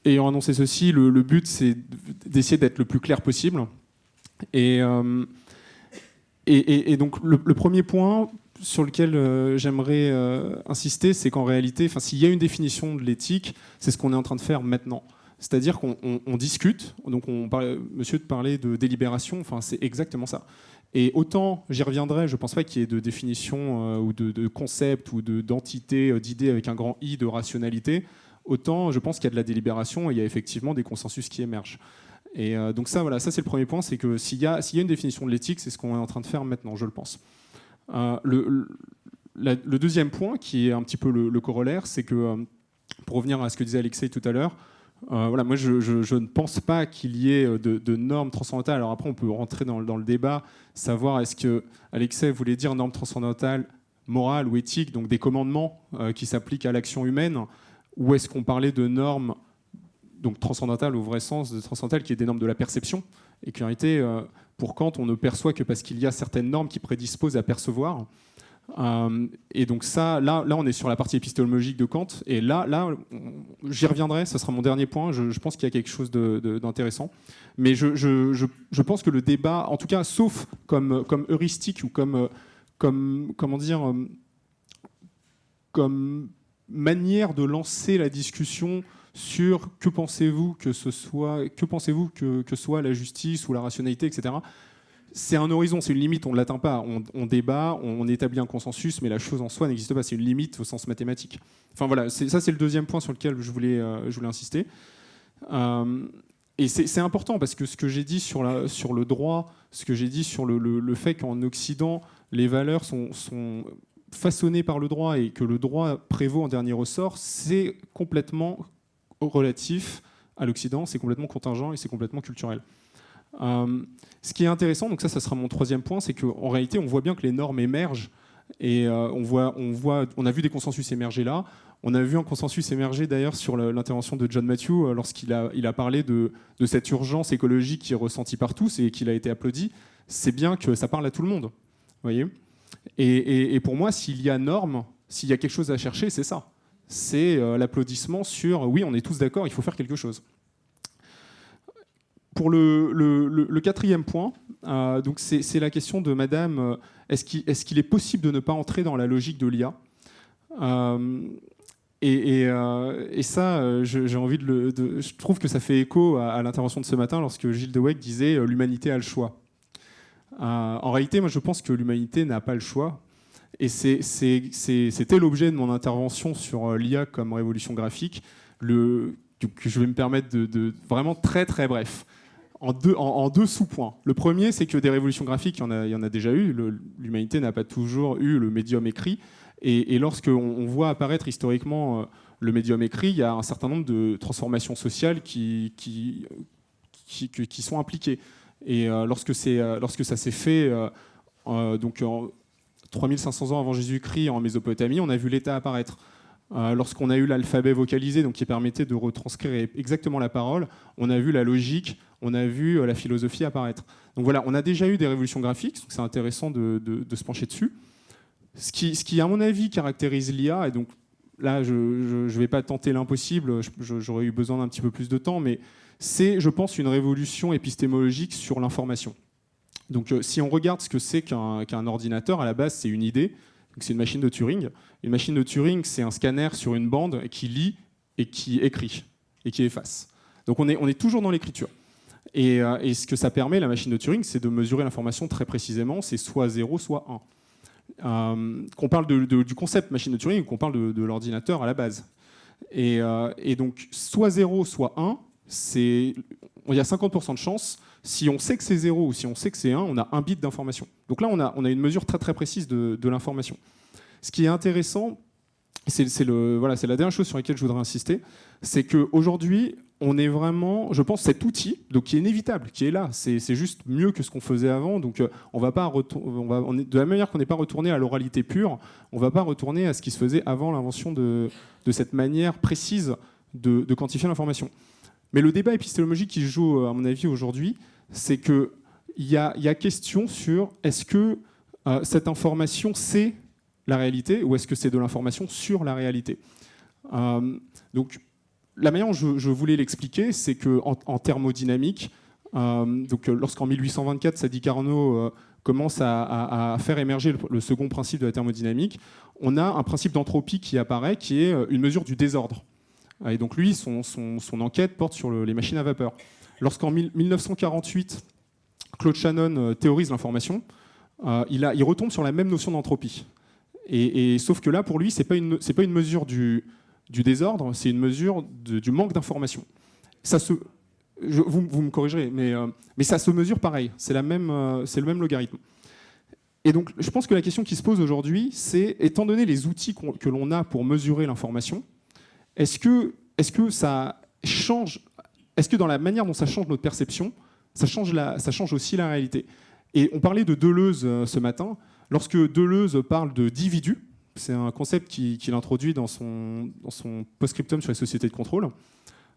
ayant annoncé ceci, le but c'est d'essayer d'être le plus clair possible. Et donc le premier point sur lequel j'aimerais insister, c'est qu'en réalité, s'il y a une définition de l'éthique, c'est ce qu'on est en train de faire maintenant. C'est-à-dire qu'on discute, donc monsieur parlait de délibération, c'est exactement ça. Et autant, j'y reviendrai, je ne pense pas qu'il y ait de définition ou de concept ou d'entité, d'idée avec un grand I de rationalité, autant je pense qu'il y a de la délibération et il y a effectivement des consensus qui émergent. Et donc ça, voilà, ça c'est le premier point, c'est que s'il y a une définition de l'éthique, c'est ce qu'on est en train de faire maintenant, je le pense. Le deuxième point, qui est un petit peu le corollaire, c'est que, pour revenir à ce que disait Alexei tout à l'heure, voilà, moi je ne pense pas qu'il y ait de normes transcendantales. Alors après, on peut rentrer dans le débat, savoir est-ce que Alexei voulait dire normes transcendantales morales ou éthiques, donc des commandements qui s'appliquent à l'action humaine, ou est-ce qu'on parlait de normes donc transcendantales au vrai sens de transcendantales, qui est des normes de la perception, et qui en réalité, pour Kant, on ne perçoit que parce qu'il y a certaines normes qui prédisposent à percevoir. Et donc ça, là, on est sur la partie épistémologique de Kant, et là, j'y reviendrai, ce sera mon dernier point, je pense qu'il y a quelque chose d'intéressant. Mais je pense que le débat, en tout cas, sauf comme heuristique ou comme manière de lancer la discussion sur que pensez-vous que soit la justice ou la rationalité, etc. C'est un horizon, c'est une limite, on ne l'atteint pas. On débat, on établit un consensus, mais la chose en soi n'existe pas, c'est une limite au sens mathématique. Enfin voilà, ça c'est le deuxième point sur lequel je voulais insister. Et c'est important parce que ce que j'ai dit sur le droit, ce que j'ai dit sur le fait qu'en Occident, les valeurs sont façonnées par le droit et que le droit prévaut en dernier ressort, c'est complètement relatif à l'Occident, c'est complètement contingent et c'est complètement culturel. Ce qui est intéressant, donc ça sera mon troisième point, c'est qu'en réalité, on voit bien que les normes émergent et on a vu des consensus émerger là. On a vu un consensus émerger d'ailleurs sur l'intervention de John Matthew lorsqu'il a parlé de cette urgence écologique qui est ressentie par tous et qu'il a été applaudi. C'est bien que ça parle à tout le monde, voyez. Et pour moi, s'il y a norme, s'il y a quelque chose à chercher, c'est ça. C'est l'applaudissement sur oui, on est tous d'accord, il faut faire quelque chose. Pour le quatrième point, donc c'est la question de Madame, est-ce qu'il est possible de ne pas entrer dans la logique de l'IA et ça, j'ai envie je trouve que ça fait écho à l'intervention de ce matin lorsque Gilles de Weck disait l'humanité a le choix. En réalité, moi je pense que l'humanité n'a pas le choix. Et c'était l'objet de mon intervention sur l'IA comme révolution graphique, que je vais me permettre de vraiment très très bref. En deux sous-points. Le premier, c'est que des révolutions graphiques, il y en a déjà eu. L'humanité n'a pas toujours eu le médium écrit. Et lorsqu'on voit apparaître historiquement le médium écrit, il y a un certain nombre de transformations sociales qui sont impliquées. Et lorsque ça s'est fait, donc 3500 ans avant Jésus-Christ en Mésopotamie, on a vu l'État apparaître. Lorsqu'on a eu l'alphabet vocalisé, donc qui permettait de retranscrire exactement la parole, on a vu la logique, on a vu la philosophie apparaître. Donc voilà, on a déjà eu des révolutions graphiques, donc c'est intéressant de se pencher dessus. Ce qui, à mon avis, caractérise l'IA, et donc là, je ne vais pas tenter l'impossible, j'aurais eu besoin d'un petit peu plus de temps, mais c'est, je pense, une révolution épistémologique sur l'information. Donc si on regarde ce que c'est qu'un ordinateur, à la base, c'est une idée. C'est une machine de Turing. Une machine de Turing, c'est un scanner sur une bande qui lit et qui écrit et qui efface. Donc on est toujours dans l'écriture. Et ce que ça permet, la machine de Turing, c'est de mesurer l'information très précisément. C'est soit 0, soit 1. Qu'on parle du concept machine de Turing ou qu'on parle de l'ordinateur à la base. Et donc soit 0, soit 1, il y a 50% de chance. Si on sait que c'est 0 ou si on sait que c'est 1, on a un bit d'information. Donc là, on a une mesure très très précise de l'information. Ce qui est intéressant, c'est la dernière chose sur laquelle je voudrais insister, c'est qu'aujourd'hui, on est vraiment, je pense, cet outil, donc qui est inévitable, qui est là, c'est juste mieux que ce qu'on faisait avant. Donc on va pas de la même manière qu'on n'est pas retourné à l'oralité pure, on ne va pas retourner à ce qui se faisait avant l'invention de cette manière précise de quantifier l'information. Mais le débat épistémologique qui se joue, à mon avis, aujourd'hui, c'est qu'il y a question sur est-ce que cette information, c'est la réalité ou est-ce que c'est de l'information sur la réalité. Donc, la manière dont je voulais l'expliquer, c'est qu'en thermodynamique, lorsqu'en 1824, Sadi Carnot commence à faire émerger le second principe de la thermodynamique, on a un principe d'entropie qui apparaît, qui est une mesure du désordre. Et donc lui, son enquête porte sur les machines à vapeur. Lorsqu'en 1948, Claude Shannon théorise l'information, il retombe sur la même notion d'entropie. Sauf que là, pour lui, c'est pas une mesure du désordre, c'est une mesure du manque d'information. Vous me corrigerez, mais ça se mesure pareil, c'est le même logarithme. Et donc, je pense que la question qui se pose aujourd'hui, c'est, étant donné les outils que l'on a pour mesurer l'information, est-ce que ça change, est-ce que dans la manière dont ça change notre perception, ça change aussi la réalité? Et on parlait de Deleuze ce matin. Lorsque Deleuze parle de dividu, c'est un concept qu'il introduit dans son post-scriptum sur les sociétés de contrôle.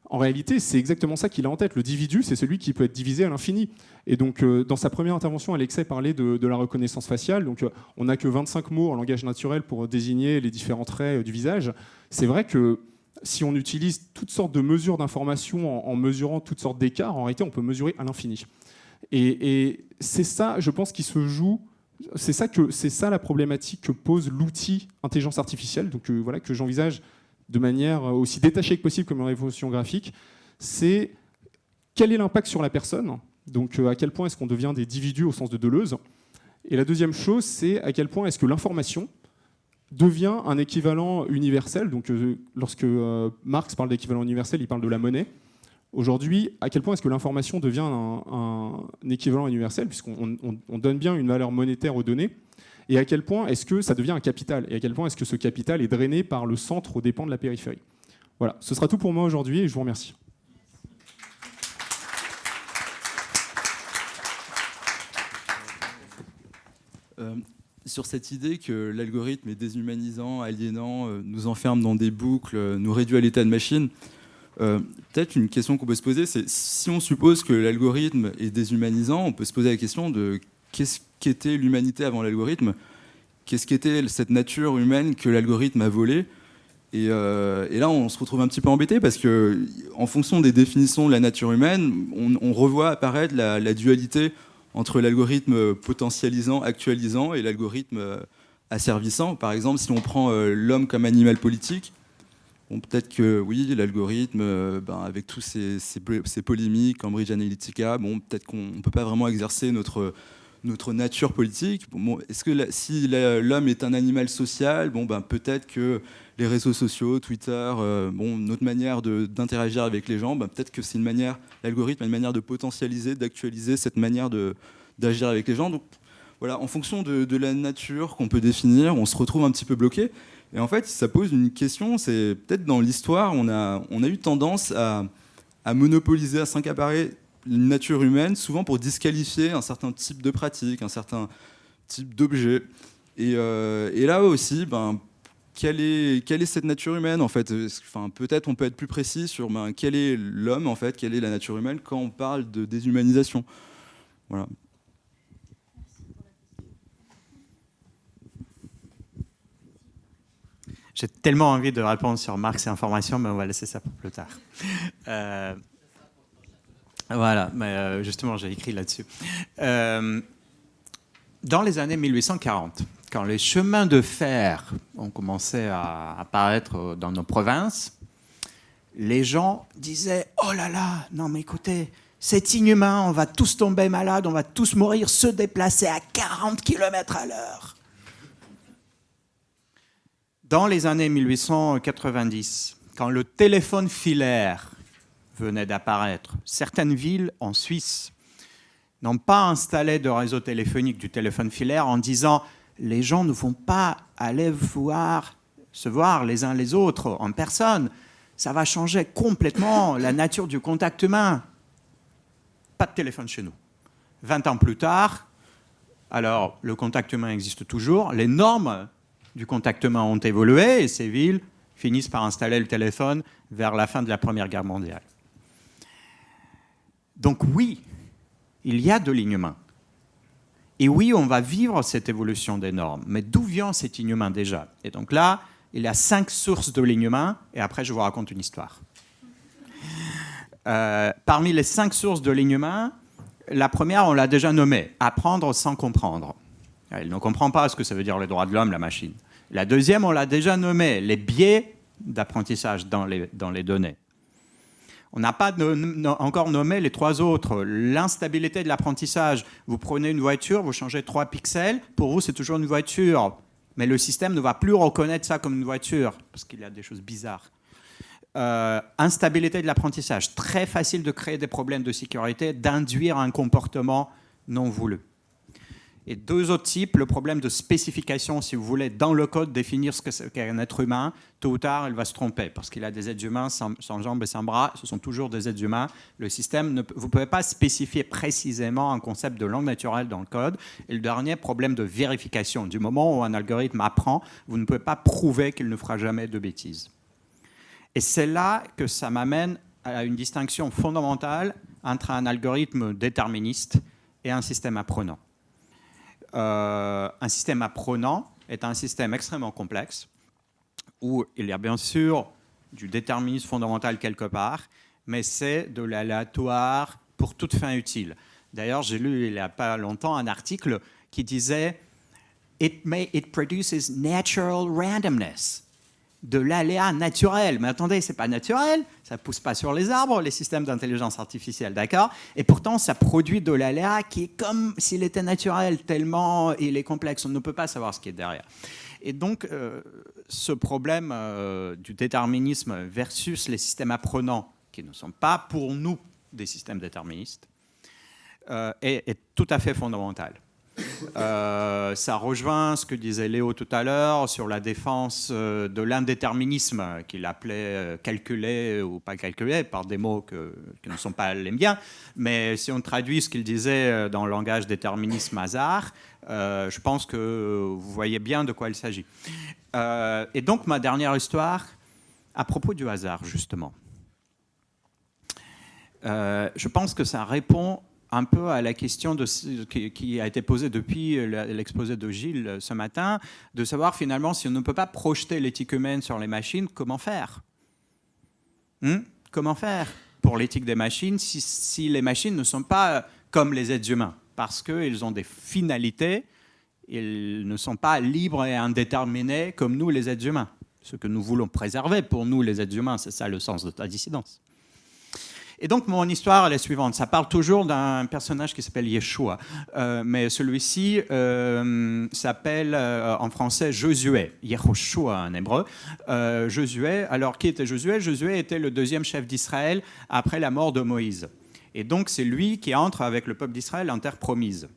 En réalité, c'est exactement ça qu'il a en tête. Le dividu, c'est celui qui peut être divisé à l'infini. Et donc, dans sa première intervention, Alexei parlait de la reconnaissance faciale. Donc, on n'a que 25 mots en langage naturel pour désigner les différents traits du visage. C'est vrai que si on utilise toutes sortes de mesures d'information en mesurant toutes sortes d'écarts, en réalité, on peut mesurer à l'infini. Et c'est ça, je pense, qui se joue. C'est ça la problématique que pose l'outil intelligence artificielle, donc voilà, que j'envisage de manière aussi détachée que possible comme une révolution graphique. C'est quel est l'impact sur la personne, donc à quel point est-ce qu'on devient des individus au sens de Deleuze. Et la deuxième chose, c'est à quel point est-ce que l'information devient un équivalent universel. Donc lorsque Marx parle d'équivalent universel, il parle de la monnaie. Aujourd'hui, à quel point est-ce que l'information devient un équivalent universel, puisqu'on donne bien une valeur monétaire aux données, et à quel point est-ce que ça devient un capital, et à quel point est-ce que ce capital est drainé par le centre aux dépens de la périphérie. Voilà, ce sera tout pour moi aujourd'hui, et je vous remercie. Sur cette idée que l'algorithme est déshumanisant, aliénant, nous enferme dans des boucles, nous réduit à l'état de machine, peut-être une question qu'on peut se poser, c'est si on suppose que l'algorithme est déshumanisant, on peut se poser la question de qu'est-ce qu'était l'humanité avant l'algorithme, qu'est-ce qu'était cette nature humaine que l'algorithme a volée. Et là, on se retrouve un petit peu embêté parce que, en fonction des définitions de la nature humaine, on revoit apparaître la dualité entre l'algorithme potentialisant, actualisant et l'algorithme asservissant. Par exemple, si on prend l'homme comme animal politique, bon, peut-être que oui, l'algorithme, avec tous ces polémiques, Cambridge Analytica, bon, peut-être qu'on ne peut pas vraiment exercer notre nature politique. Bon, est-ce que si l'homme est un animal social, bon, peut-être que les réseaux sociaux, Twitter, notre manière d'interagir avec les gens, peut-être que c'est l'algorithme a une manière de potentialiser, d'actualiser cette manière d'agir avec les gens. Donc voilà, en fonction de la nature qu'on peut définir, on se retrouve un petit peu bloqué. Et en fait, ça pose une question, c'est peut-être dans l'histoire, on a eu tendance à monopoliser, à s'accaparer une nature humaine, souvent pour disqualifier un certain type de pratique, un certain type d'objet. Et là aussi, quelle est cette nature humaine en fait? Peut-être on peut être plus précis sur quel est l'homme, en fait, quelle est la nature humaine quand on parle de déshumanisation. Voilà. J'ai tellement envie de répondre sur Marx et information, mais on va laisser ça pour plus tard. Voilà, mais justement, j'ai écrit là-dessus. Dans les années 1840, quand les chemins de fer ont commencé à apparaître dans nos provinces, les gens disaient « Oh là là, non mais écoutez, c'est inhumain, on va tous tomber malades, on va tous mourir, se déplacer à 40 km/h. » Dans les années 1890, quand le téléphone filaire venait d'apparaître, certaines villes en Suisse n'ont pas installé de réseau téléphonique du téléphone filaire en disant « les gens ne vont pas aller se voir les uns les autres en personne, ça va changer complètement la nature du contact humain. » Pas de téléphone chez nous. 20 ans plus tard, alors le contact humain existe toujours, les normes du contact humain ont évolué et ces villes finissent par installer le téléphone vers la fin de la Première Guerre mondiale. Donc oui, il y a de l'inhumain. Et oui, on va vivre cette évolution des normes. Mais d'où vient cet inhumain déjà? Et donc là, il y a 5 sources de l'inhumain, et après je vous raconte une histoire. Parmi les 5 sources de l'inhumain, la première, on l'a déjà nommée, apprendre sans comprendre. Elle ne comprend pas ce que ça veut dire les droits de l'homme, la machine. La deuxième, on l'a déjà nommée, les biais d'apprentissage dans les données. On n'a pas encore nommé les 3 autres. L'instabilité de l'apprentissage. Vous prenez une voiture, vous changez 3 pixels, pour vous c'est toujours une voiture. Mais le système ne va plus reconnaître ça comme une voiture, parce qu'il y a des choses bizarres. Instabilité de l'apprentissage. Très facile de créer des problèmes de sécurité, d'induire un comportement non voulu. Et 2 autres types, le problème de spécification, si vous voulez, dans le code, définir ce qu'est un être humain, tôt ou tard, il va se tromper, parce qu'il a des êtres humains sans jambes et sans bras, ce sont toujours des êtres humains. Le système, vous ne pouvez pas spécifier précisément un concept de langue naturelle dans le code. Et le dernier, problème de vérification. Du moment où un algorithme apprend, vous ne pouvez pas prouver qu'il ne fera jamais de bêtises. Et c'est là que ça m'amène à une distinction fondamentale entre un algorithme déterministe et un système apprenant. Un système apprenant est un système extrêmement complexe où il y a bien sûr du déterminisme fondamental quelque part, mais c'est de l'aléatoire pour toute fin utile. D'ailleurs, j'ai lu il n'y a pas longtemps un article qui disait « It produces natural randomness ». De l'aléa naturel. Mais attendez, c'est pas naturel, ça pousse pas sur les arbres, les systèmes d'intelligence artificielle, d'accord? Et pourtant, ça produit de l'aléa qui est comme s'il était naturel, tellement il est complexe, on ne peut pas savoir ce qui est derrière. Et donc, ce problème du déterminisme versus les systèmes apprenants, qui ne sont pas pour nous des systèmes déterministes, est tout à fait fondamental. Ça rejoint ce que disait Léo tout à l'heure sur la défense de l'indéterminisme qu'il appelait calculé ou pas calculé par des mots qui ne sont pas les miens, mais si on traduit ce qu'il disait dans le langage déterminisme hasard, je pense que vous voyez bien de quoi il s'agit. Et donc ma dernière histoire à propos du hasard justement, je pense que ça répond un peu à la question qui a été posée depuis l'exposé de Gilles ce matin, de savoir finalement si on ne peut pas projeter l'éthique humaine sur les machines, comment faire? Comment faire pour l'éthique des machines si les machines ne sont pas comme les êtres humains? Parce qu'ils ont des finalités, ils ne sont pas libres et indéterminés comme nous les êtres humains. Ce que nous voulons préserver pour nous les êtres humains, c'est ça le sens de ta dissidence. Et donc, mon histoire, elle est suivante. Ça parle toujours d'un personnage qui s'appelle Yeshua. Mais celui-ci s'appelle en français Josué. Yehoshua en hébreu. Josué. Alors, qui était Josué? Josué était le 2e chef d'Israël après la mort de Moïse. Et donc, c'est lui qui entre avec le peuple d'Israël en terre promise.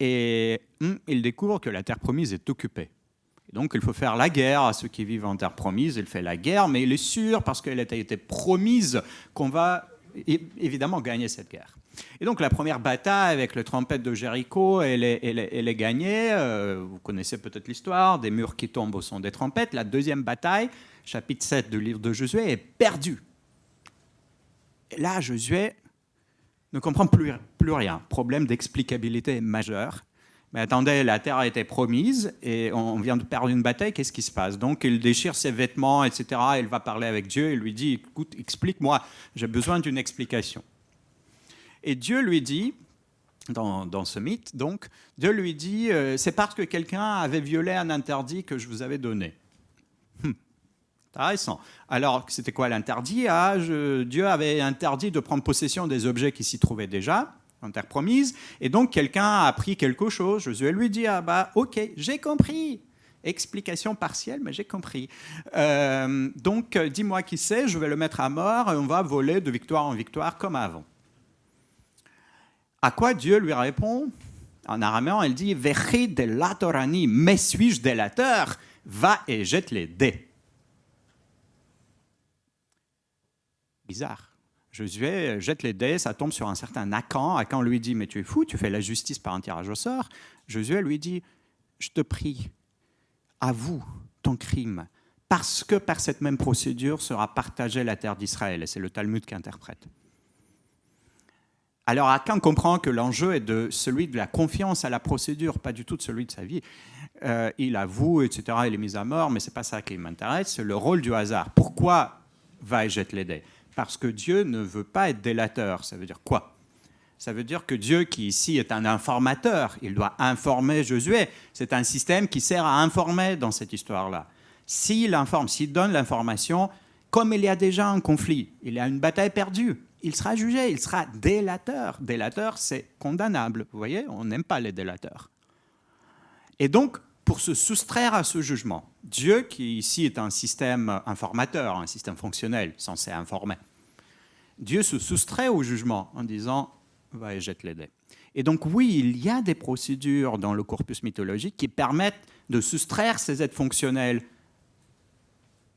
Et il découvre que la terre promise est occupée. Donc, il faut faire la guerre à ceux qui vivent en terre promise. Il fait la guerre, mais il est sûr, parce qu'elle a été promise, qu'on va évidemment gagner cette guerre. Et donc, la première bataille avec le trompette de Jéricho, elle est gagnée. Vous connaissez peut-être l'histoire, des murs qui tombent au son des trompettes. La deuxième bataille, chapitre 7 du livre de Josué, est perdue. Et là, Josué ne comprend plus rien. Problème d'explicabilité majeur. Mais attendez, la terre a été promise et on vient de perdre une bataille, qu'est-ce qui se passe? Donc il déchire ses vêtements, etc. Il va parler avec Dieu, il lui dit, écoute, explique-moi, j'ai besoin d'une explication. Et Dieu lui dit, dans ce mythe, donc, Dieu lui dit, c'est parce que quelqu'un avait violé un interdit que je vous avais donné. Intéressant. Alors, c'était quoi l'interdit? Dieu avait interdit de prendre possession des objets qui s'y trouvaient déjà, en terre promise, et donc quelqu'un a appris quelque chose. Josué lui dit, ok, j'ai compris. Explication partielle, mais j'ai compris. Donc, dis-moi qui c'est, je vais le mettre à mort et on va voler de victoire en victoire comme avant. À quoi Dieu lui répond? En araméen, elle dit, Vechi delatorani, mais suis-je délateur? Va et jette les dés. Bizarre. Josué jette les dés, ça tombe sur un certain Akan. Akan lui dit, mais tu es fou, tu fais la justice par un tirage au sort. Josué lui dit, je te prie, avoue ton crime, parce que par cette même procédure sera partagée la terre d'Israël. Et c'est le Talmud qui interprète. Alors Akan comprend que l'enjeu est celui de la confiance à la procédure, pas du tout de celui de sa vie. Il avoue, etc., il est mis à mort, mais ce n'est pas ça qui m'intéresse, c'est le rôle du hasard. Pourquoi va et jette les dés? Parce que Dieu ne veut pas être délateur. Ça veut dire quoi? Ça veut dire que Dieu, qui ici est un informateur, il doit informer Josué. C'est un système qui sert à informer dans cette histoire-là. S'il informe, s'il donne l'information, comme il y a déjà un conflit, il y a une bataille perdue, il sera jugé, il sera délateur. Délateur, c'est condamnable. Vous voyez, on n'aime pas les délateurs. Et donc, pour se soustraire à ce jugement, Dieu, qui ici est un système informateur, un système fonctionnel, censé informer, Dieu se soustrait au jugement en disant « va et jette les dés ». Et donc oui, il y a des procédures dans le corpus mythologique qui permettent de soustraire ces êtres fonctionnels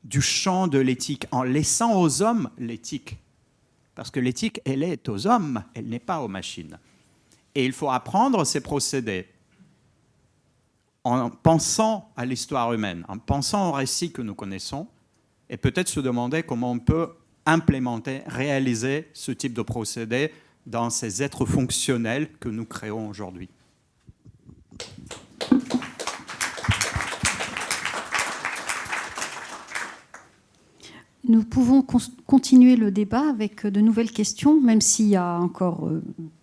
du champ de l'éthique, en laissant aux hommes l'éthique. Parce que l'éthique, elle est aux hommes, elle n'est pas aux machines. Et il faut apprendre ces procédés en pensant à l'histoire humaine, en pensant au récit que nous connaissons, et peut-être se demander comment on peut implémenter, réaliser ce type de procédé dans ces êtres fonctionnels que nous créons aujourd'hui. Nous pouvons continuer le débat avec de nouvelles questions, même s'il y a encore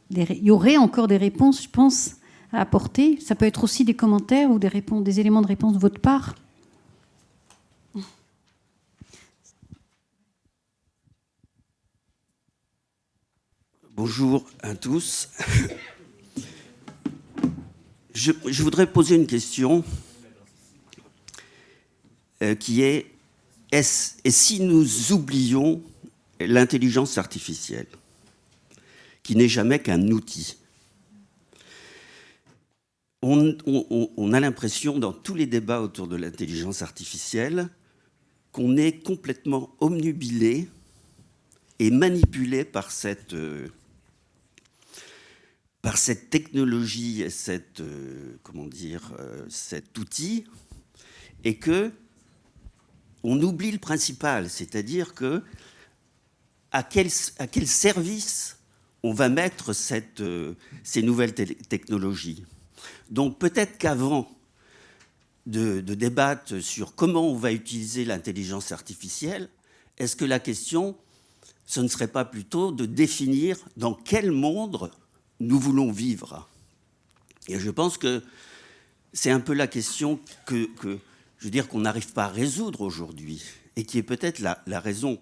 il y aurait encore des réponses, je pense, à apporter. Ça peut être aussi des commentaires ou des éléments de réponse de votre part. Bonjour à tous. Je voudrais poser une question qui est et si nous oublions l'intelligence artificielle, qui n'est jamais qu'un outil? On a l'impression, dans tous les débats autour de l'intelligence artificielle, qu'on est complètement obnubilé et manipulé par cette technologie, cet outil, et que on oublie le principal, c'est-à-dire que à quel service on va mettre ces nouvelles technologies. Donc peut-être qu'avant de débattre sur comment on va utiliser l'intelligence artificielle, est-ce que la question, ce ne serait pas plutôt de définir dans quel monde nous voulons vivre? Et je pense que c'est un peu la question qu'on n'arrive pas à résoudre aujourd'hui, et qui est peut-être la raison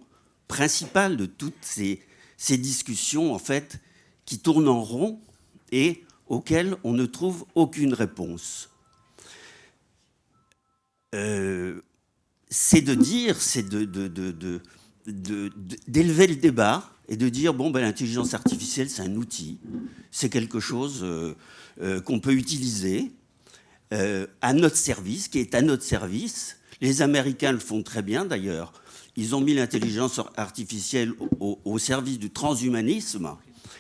principale de toutes ces discussions, en fait, qui tournent en rond et auxquelles on ne trouve aucune réponse. C'est d'élever le débat et de dire, bon, ben, l'intelligence artificielle, c'est un outil, c'est quelque chose qu'on peut utiliser à notre service, qui est à notre service. Les Américains le font très bien, d'ailleurs. Ils ont mis l'intelligence artificielle au service du transhumanisme.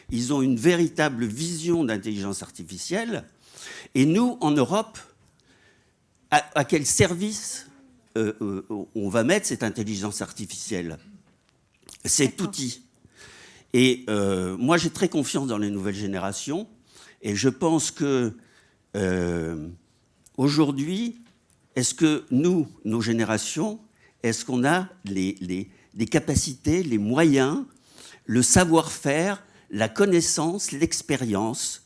Ils ont une véritable vision d'intelligence artificielle. Et nous, en Europe, à quel service on va mettre cette intelligence artificielle, cet outil? Et moi, j'ai très confiance dans les nouvelles générations. Et je pense que aujourd'hui, est-ce que nous, nos générations, est-ce qu'on a les capacités, les moyens, le savoir-faire, la connaissance, l'expérience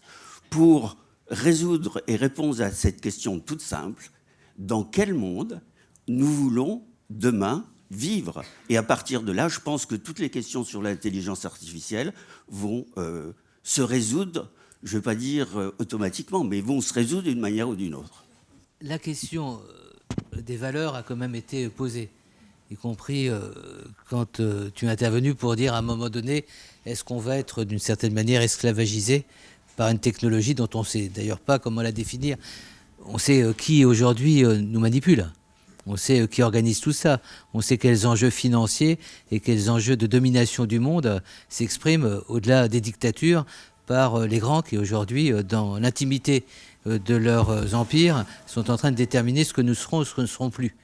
pour résoudre et répondre à cette question toute simple: dans quel monde nous voulons demain vivre? Et à partir de là, je pense que toutes les questions sur l'intelligence artificielle vont se résoudre, je ne vais pas dire automatiquement, mais vont se résoudre d'une manière ou d'une autre. La question des valeurs a quand même été posée, y compris quand tu es intervenu pour dire à un moment donné, est-ce qu'on va être d'une certaine manière esclavagisé par une technologie dont on ne sait d'ailleurs pas comment la définir. On sait qui aujourd'hui nous manipule. On sait qui organise tout ça. On sait quels enjeux financiers et quels enjeux de domination du monde s'expriment au-delà des dictatures par les grands qui aujourd'hui, dans l'intimité de leurs empires, sont en train de déterminer ce que nous serons ou ce que nous ne serons plus.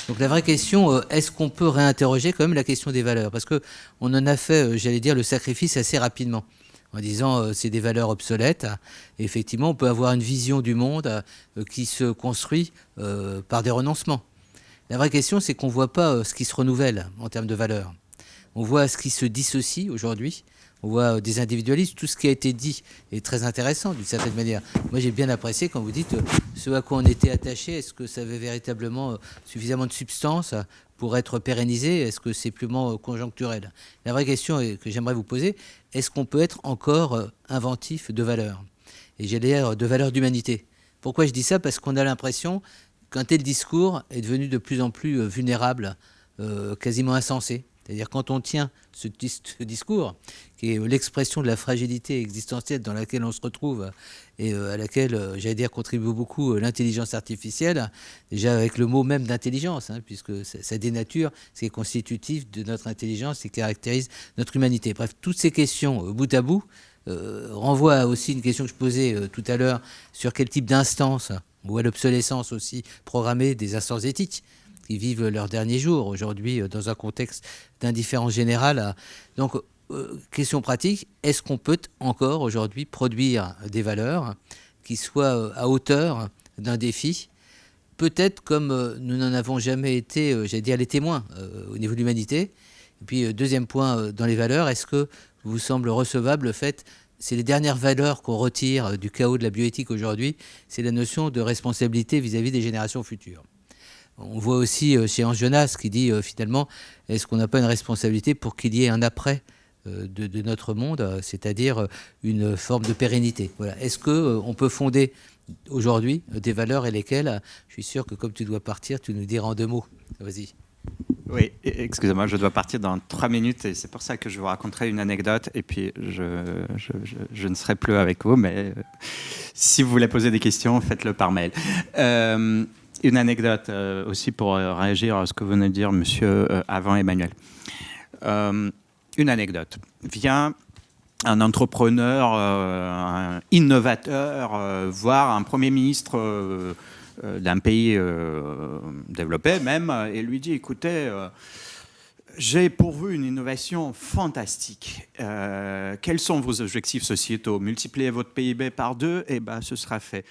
Donc la vraie question, est-ce qu'on peut réinterroger quand même la question des valeurs? Parce qu'on en a fait, j'allais dire, le sacrifice assez rapidement, en disant c'est des valeurs obsolètes. Et effectivement, on peut avoir une vision du monde qui se construit par des renoncements. La vraie question, c'est qu'on ne voit pas ce qui se renouvelle en termes de valeurs. On voit ce qui se dissocie aujourd'hui. On voit des individualistes. Tout ce qui a été dit est très intéressant d'une certaine manière. Moi, j'ai bien apprécié quand vous dites ce à quoi on était attaché. Est-ce que ça avait véritablement suffisamment de substance pour être pérennisé? Est-ce que c'est purement conjoncturel? La vraie question que j'aimerais vous poser, est-ce qu'on peut être encore inventif de valeurs? Et j'ai l'air de valeurs d'humanité. Pourquoi je dis ça? Parce qu'on a l'impression qu'un tel discours est devenu de plus en plus vulnérable, quasiment insensé. C'est-à-dire quand on tient ce discours, qui est l'expression de la fragilité existentielle dans laquelle on se retrouve et à laquelle, j'allais dire, contribue beaucoup l'intelligence artificielle, déjà avec le mot même d'intelligence, puisque ça dénature ce qui est constitutif de notre intelligence et caractérise notre humanité. Bref, toutes ces questions, bout à bout, renvoient à aussi une question que je posais tout à l'heure sur quel type d'instance, ou à l'obsolescence aussi programmée des instances éthiques, qui vivent leurs derniers jours aujourd'hui dans un contexte d'indifférence générale. Donc, question pratique, est-ce qu'on peut encore aujourd'hui produire des valeurs qui soient à hauteur d'un défi, peut-être comme nous n'en avons jamais été, j'allais dire, les témoins au niveau de l'humanité. Et puis, deuxième point, dans les valeurs, est-ce que vous semble recevable le fait, c'est les dernières valeurs qu'on retire du chaos de la bioéthique aujourd'hui, c'est la notion de responsabilité vis-à-vis des générations futures. On voit aussi chez Ange Jonas qui dit finalement, est-ce qu'on n'a pas une responsabilité pour qu'il y ait un après de notre monde, c'est-à-dire une forme de pérennité. Voilà. Est-ce qu'on peut fonder aujourd'hui des valeurs et lesquelles, je suis sûr que comme tu dois partir, tu nous diras en 2 mots. Vas-y. Oui, excusez-moi, je dois partir dans 3 minutes et c'est pour ça que je vous raconterai une anecdote et puis je ne serai plus avec vous, mais si vous voulez poser des questions, faites-le par mail. Une anecdote aussi pour réagir à ce que venait de dire monsieur avant Emmanuel. Une anecdote. Vient un entrepreneur, un innovateur, voir un Premier ministre d'un pays développé même, et lui dit, écoutez, j'ai pour vous une innovation fantastique. Quels sont vos objectifs sociétaux? Multiplier votre PIB par 2, et ben, ce sera fait.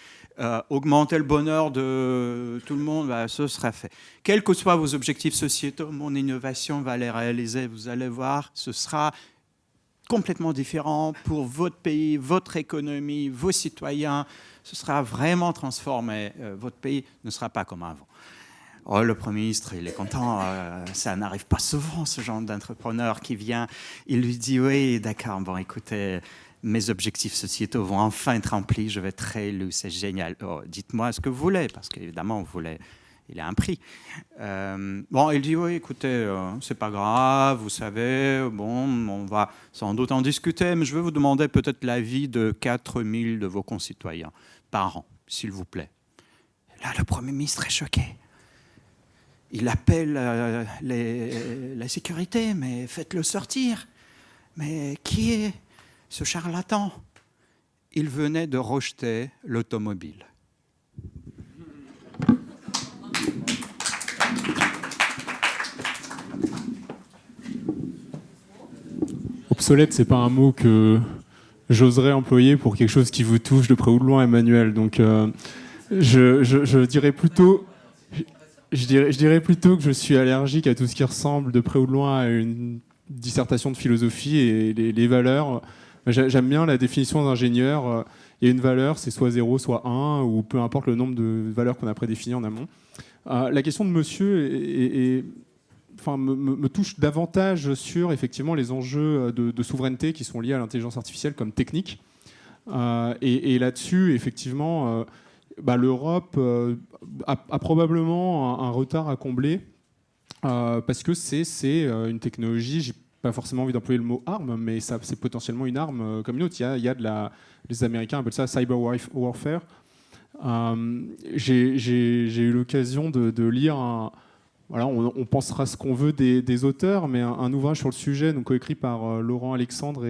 Augmenter le bonheur de tout le monde, ben, ce sera fait. Quels que soient vos objectifs sociétaux, mon innovation va les réaliser. Vous allez voir, ce sera complètement différent pour votre pays, votre économie, vos citoyens. Ce sera vraiment transformé. Votre pays ne sera pas comme avant. Oh, le Premier ministre, il est content. Ça n'arrive pas souvent, ce genre d'entrepreneur qui vient. Il lui dit, oui, d'accord, bon, écoutez, mes objectifs sociétaux vont enfin être remplis. Je vais être réélu, c'est génial. Oh, dites-moi ce que vous voulez, parce qu'évidemment, vous voulez... Il a un prix. Bon, il dit, oui, écoutez, c'est pas grave, vous savez, bon, on va sans doute en discuter, mais je vais vous demander peut-être l'avis de 4000 de vos concitoyens par an, s'il vous plaît. Et là, le Premier ministre est choqué. Il appelle la sécurité, mais faites-le sortir. Mais qui est ce charlatan? Il venait de rejeter l'automobile. Obsolète, c'est pas un mot que j'oserais employer pour quelque chose qui vous touche de près ou de loin, Emmanuel. Donc, je dirais plutôt, je dirais plutôt que je suis allergique à tout ce qui ressemble de près ou de loin à une dissertation de philosophie et les valeurs. J'aime bien la définition d'ingénieur. Il y a une valeur, c'est soit 0, soit 1, ou peu importe le nombre de valeurs qu'on a prédéfinies en amont. La question de monsieur me touche davantage sur effectivement les enjeux de souveraineté qui sont liés à l'intelligence artificielle comme technique. Et là-dessus, effectivement, l'Europe a probablement un retard à combler parce que c'est une technologie, j'ai pas forcément envie d'employer le mot arme, mais c'est potentiellement une arme comme une autre. Il y a les Américains appellent ça cyber warfare. J'ai eu l'occasion de lire voilà, on pensera ce qu'on veut des auteurs, mais un ouvrage sur le sujet, donc coécrit par Laurent Alexandre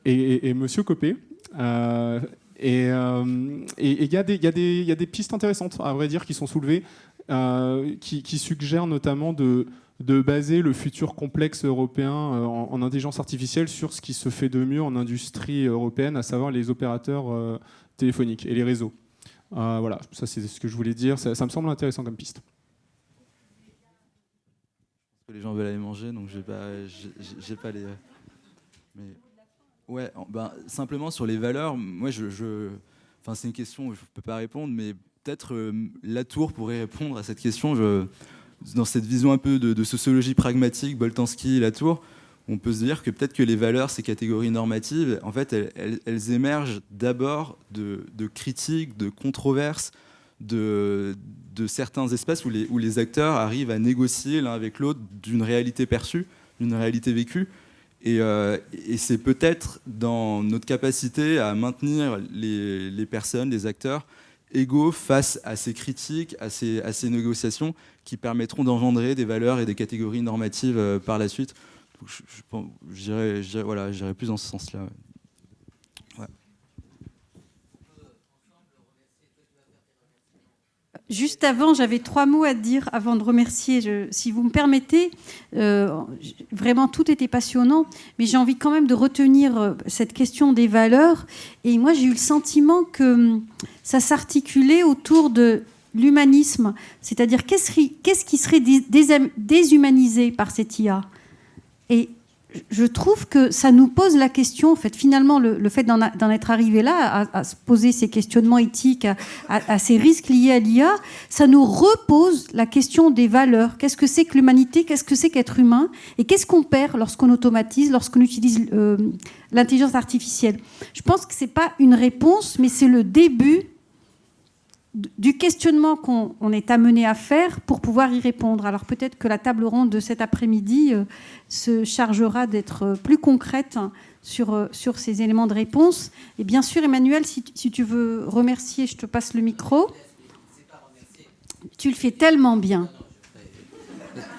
et Monsieur Copé. Et il y a des pistes intéressantes, à vrai dire, qui sont soulevées. qui suggère notamment de baser le futur complexe européen en intelligence artificielle sur ce qui se fait de mieux en industrie européenne, à savoir les opérateurs téléphoniques et les réseaux. Voilà, ça c'est ce que je voulais dire. Ça me semble intéressant comme piste. Les gens veulent aller manger, donc j'ai pas les. Mais ouais, simplement sur les valeurs, moi enfin c'est une question où je peux pas répondre, mais peut-être Latour pourrait répondre à cette question. Dans cette vision un peu de sociologie pragmatique, Boltanski et Latour, on peut se dire que peut-être que les valeurs, ces catégories normatives, en fait, elles émergent d'abord de critiques, de controverses, de certains espaces où les acteurs arrivent à négocier l'un avec l'autre d'une réalité perçue, d'une réalité vécue. Et c'est peut-être dans notre capacité à maintenir les personnes, les acteurs, égaux face à ces critiques, à ces négociations qui permettront d'engendrer des valeurs et des catégories normatives par la suite. Je dirais plus dans ce sens-là. Ouais. Juste avant, j'avais 3 mots à dire avant de remercier. Si vous me permettez, vraiment tout était passionnant, mais j'ai envie quand même de retenir cette question des valeurs. Et moi, j'ai eu le sentiment que ça s'articulait autour de l'humanisme, c'est-à-dire qu'est-ce qui serait déshumanisé par cette IA. Et je trouve que ça nous pose la question, en fait, finalement, le fait d'en être arrivé là, à se poser ces questionnements éthiques, à ces risques liés à l'IA, ça nous repose la question des valeurs. Qu'est-ce que c'est que l'humanité? Qu'est-ce que c'est qu'être humain? Et qu'est-ce qu'on perd lorsqu'on automatise, lorsqu'on utilise l'intelligence artificielle? Je pense que ce n'est pas une réponse, mais c'est le début du questionnement qu'on est amené à faire pour pouvoir y répondre. Alors peut-être que la table ronde de cet après-midi se chargera d'être plus concrète sur ces éléments de réponse. Et bien sûr, Emmanuel, si tu veux remercier, je te passe le micro. Tu le fais tellement bien.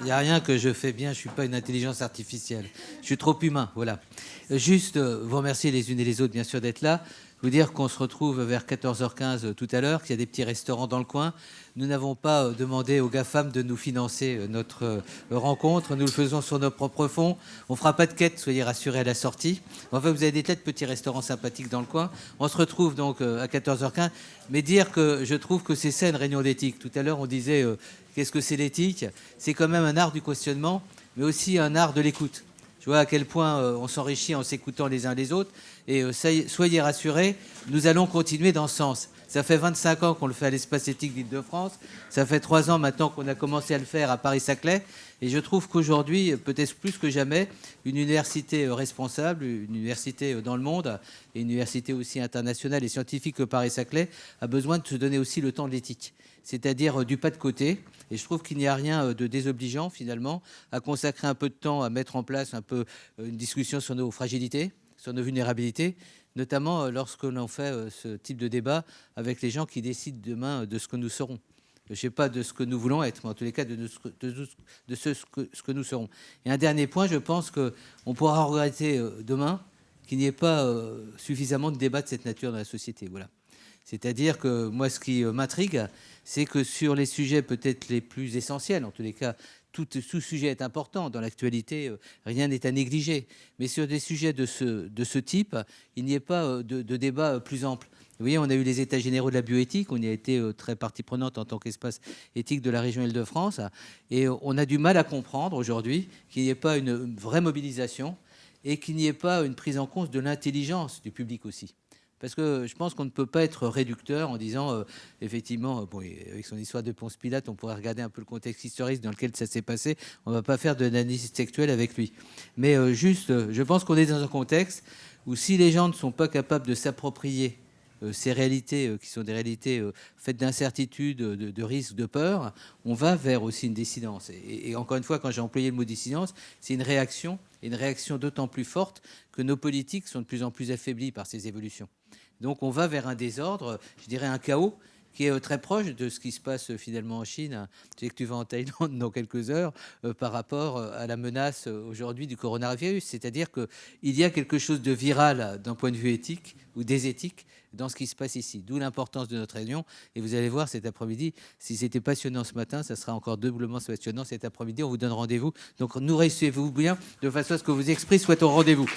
Il n'y a rien que je fais bien, je ne suis pas une intelligence artificielle. Je suis trop humain, voilà. Juste vous remercier les unes et les autres, bien sûr, d'être là. Vous dire qu'on se retrouve vers 14h15 tout à l'heure, qu'il y a des petits restaurants dans le coin. Nous n'avons pas demandé aux GAFAM de nous financer notre rencontre. Nous le faisons sur nos propres fonds. On ne fera pas de quête, soyez rassurés, à la sortie. Enfin, vous avez des tas de petits restaurants sympathiques dans le coin. On se retrouve donc à 14h15. Mais dire que je trouve que c'est ça une réunion d'éthique. Tout à l'heure, on disait qu'est-ce que c'est l'éthique? C'est quand même un art du questionnement, mais aussi un art de l'écoute. Je vois à quel point on s'enrichit en s'écoutant les uns les autres. Et soyez rassurés, nous allons continuer dans ce sens. Ça fait 25 ans qu'on le fait à l'Espace éthique d'Île-de-France. Ça fait 3 ans maintenant qu'on a commencé à le faire à Paris-Saclay. Et je trouve qu'aujourd'hui, peut-être plus que jamais, une université responsable, une université dans le monde, et une université aussi internationale et scientifique que Paris-Saclay, a besoin de se donner aussi le temps de l'éthique, c'est-à-dire du pas de côté. Et je trouve qu'il n'y a rien de désobligeant, finalement, à consacrer un peu de temps à mettre en place un peu une discussion sur nos fragilités, sur nos vulnérabilités, notamment lorsque l'on fait ce type de débat avec les gens qui décident demain de ce que nous serons. Je ne sais pas de ce que nous voulons être, mais en tous les cas de ce que nous serons. Et un dernier point, je pense qu'on pourra regretter demain qu'il n'y ait pas suffisamment de débats de cette nature dans la société. Voilà. C'est-à-dire que moi, ce qui m'intrigue, c'est que sur les sujets peut-être les plus essentiels, en tous les cas, tout sujet est important. Dans l'actualité, rien n'est à négliger. Mais sur des sujets de ce type, il n'y ait pas de débat plus ample. Vous voyez, on a eu les états généraux de la bioéthique, on y a été très partie prenante en tant qu'espace éthique de la région Île-de-France, et on a du mal à comprendre aujourd'hui qu'il n'y ait pas une vraie mobilisation et qu'il n'y ait pas une prise en compte de l'intelligence du public aussi. Parce que je pense qu'on ne peut pas être réducteur en disant, effectivement, bon, avec son histoire de Ponce Pilate, on pourrait regarder un peu le contexte historique dans lequel ça s'est passé. On ne va pas faire de l'analyse textuelle avec lui. Mais juste, je pense qu'on est dans un contexte où si les gens ne sont pas capables de s'approprier ces réalités qui sont des réalités faites d'incertitude, de risques, de peur, on va vers aussi une dissidence. Et encore une fois, quand j'ai employé le mot dissidence, c'est une réaction d'autant plus forte que nos politiques sont de plus en plus affaiblies par ces évolutions. Donc on va vers un désordre, je dirais un chaos, qui est très proche de ce qui se passe finalement en Chine. Tu sais que tu vas en Thaïlande dans quelques heures par rapport à la menace aujourd'hui du coronavirus. C'est-à-dire qu'il y a quelque chose de viral d'un point de vue éthique ou des éthiques dans ce qui se passe ici. D'où l'importance de notre réunion. Et vous allez voir cet après-midi, si c'était passionnant ce matin, ça sera encore doublement passionnant cet après-midi. On vous donne rendez-vous. Donc nous réussissez-vous bien de façon à ce que vos esprits soient au rendez-vous.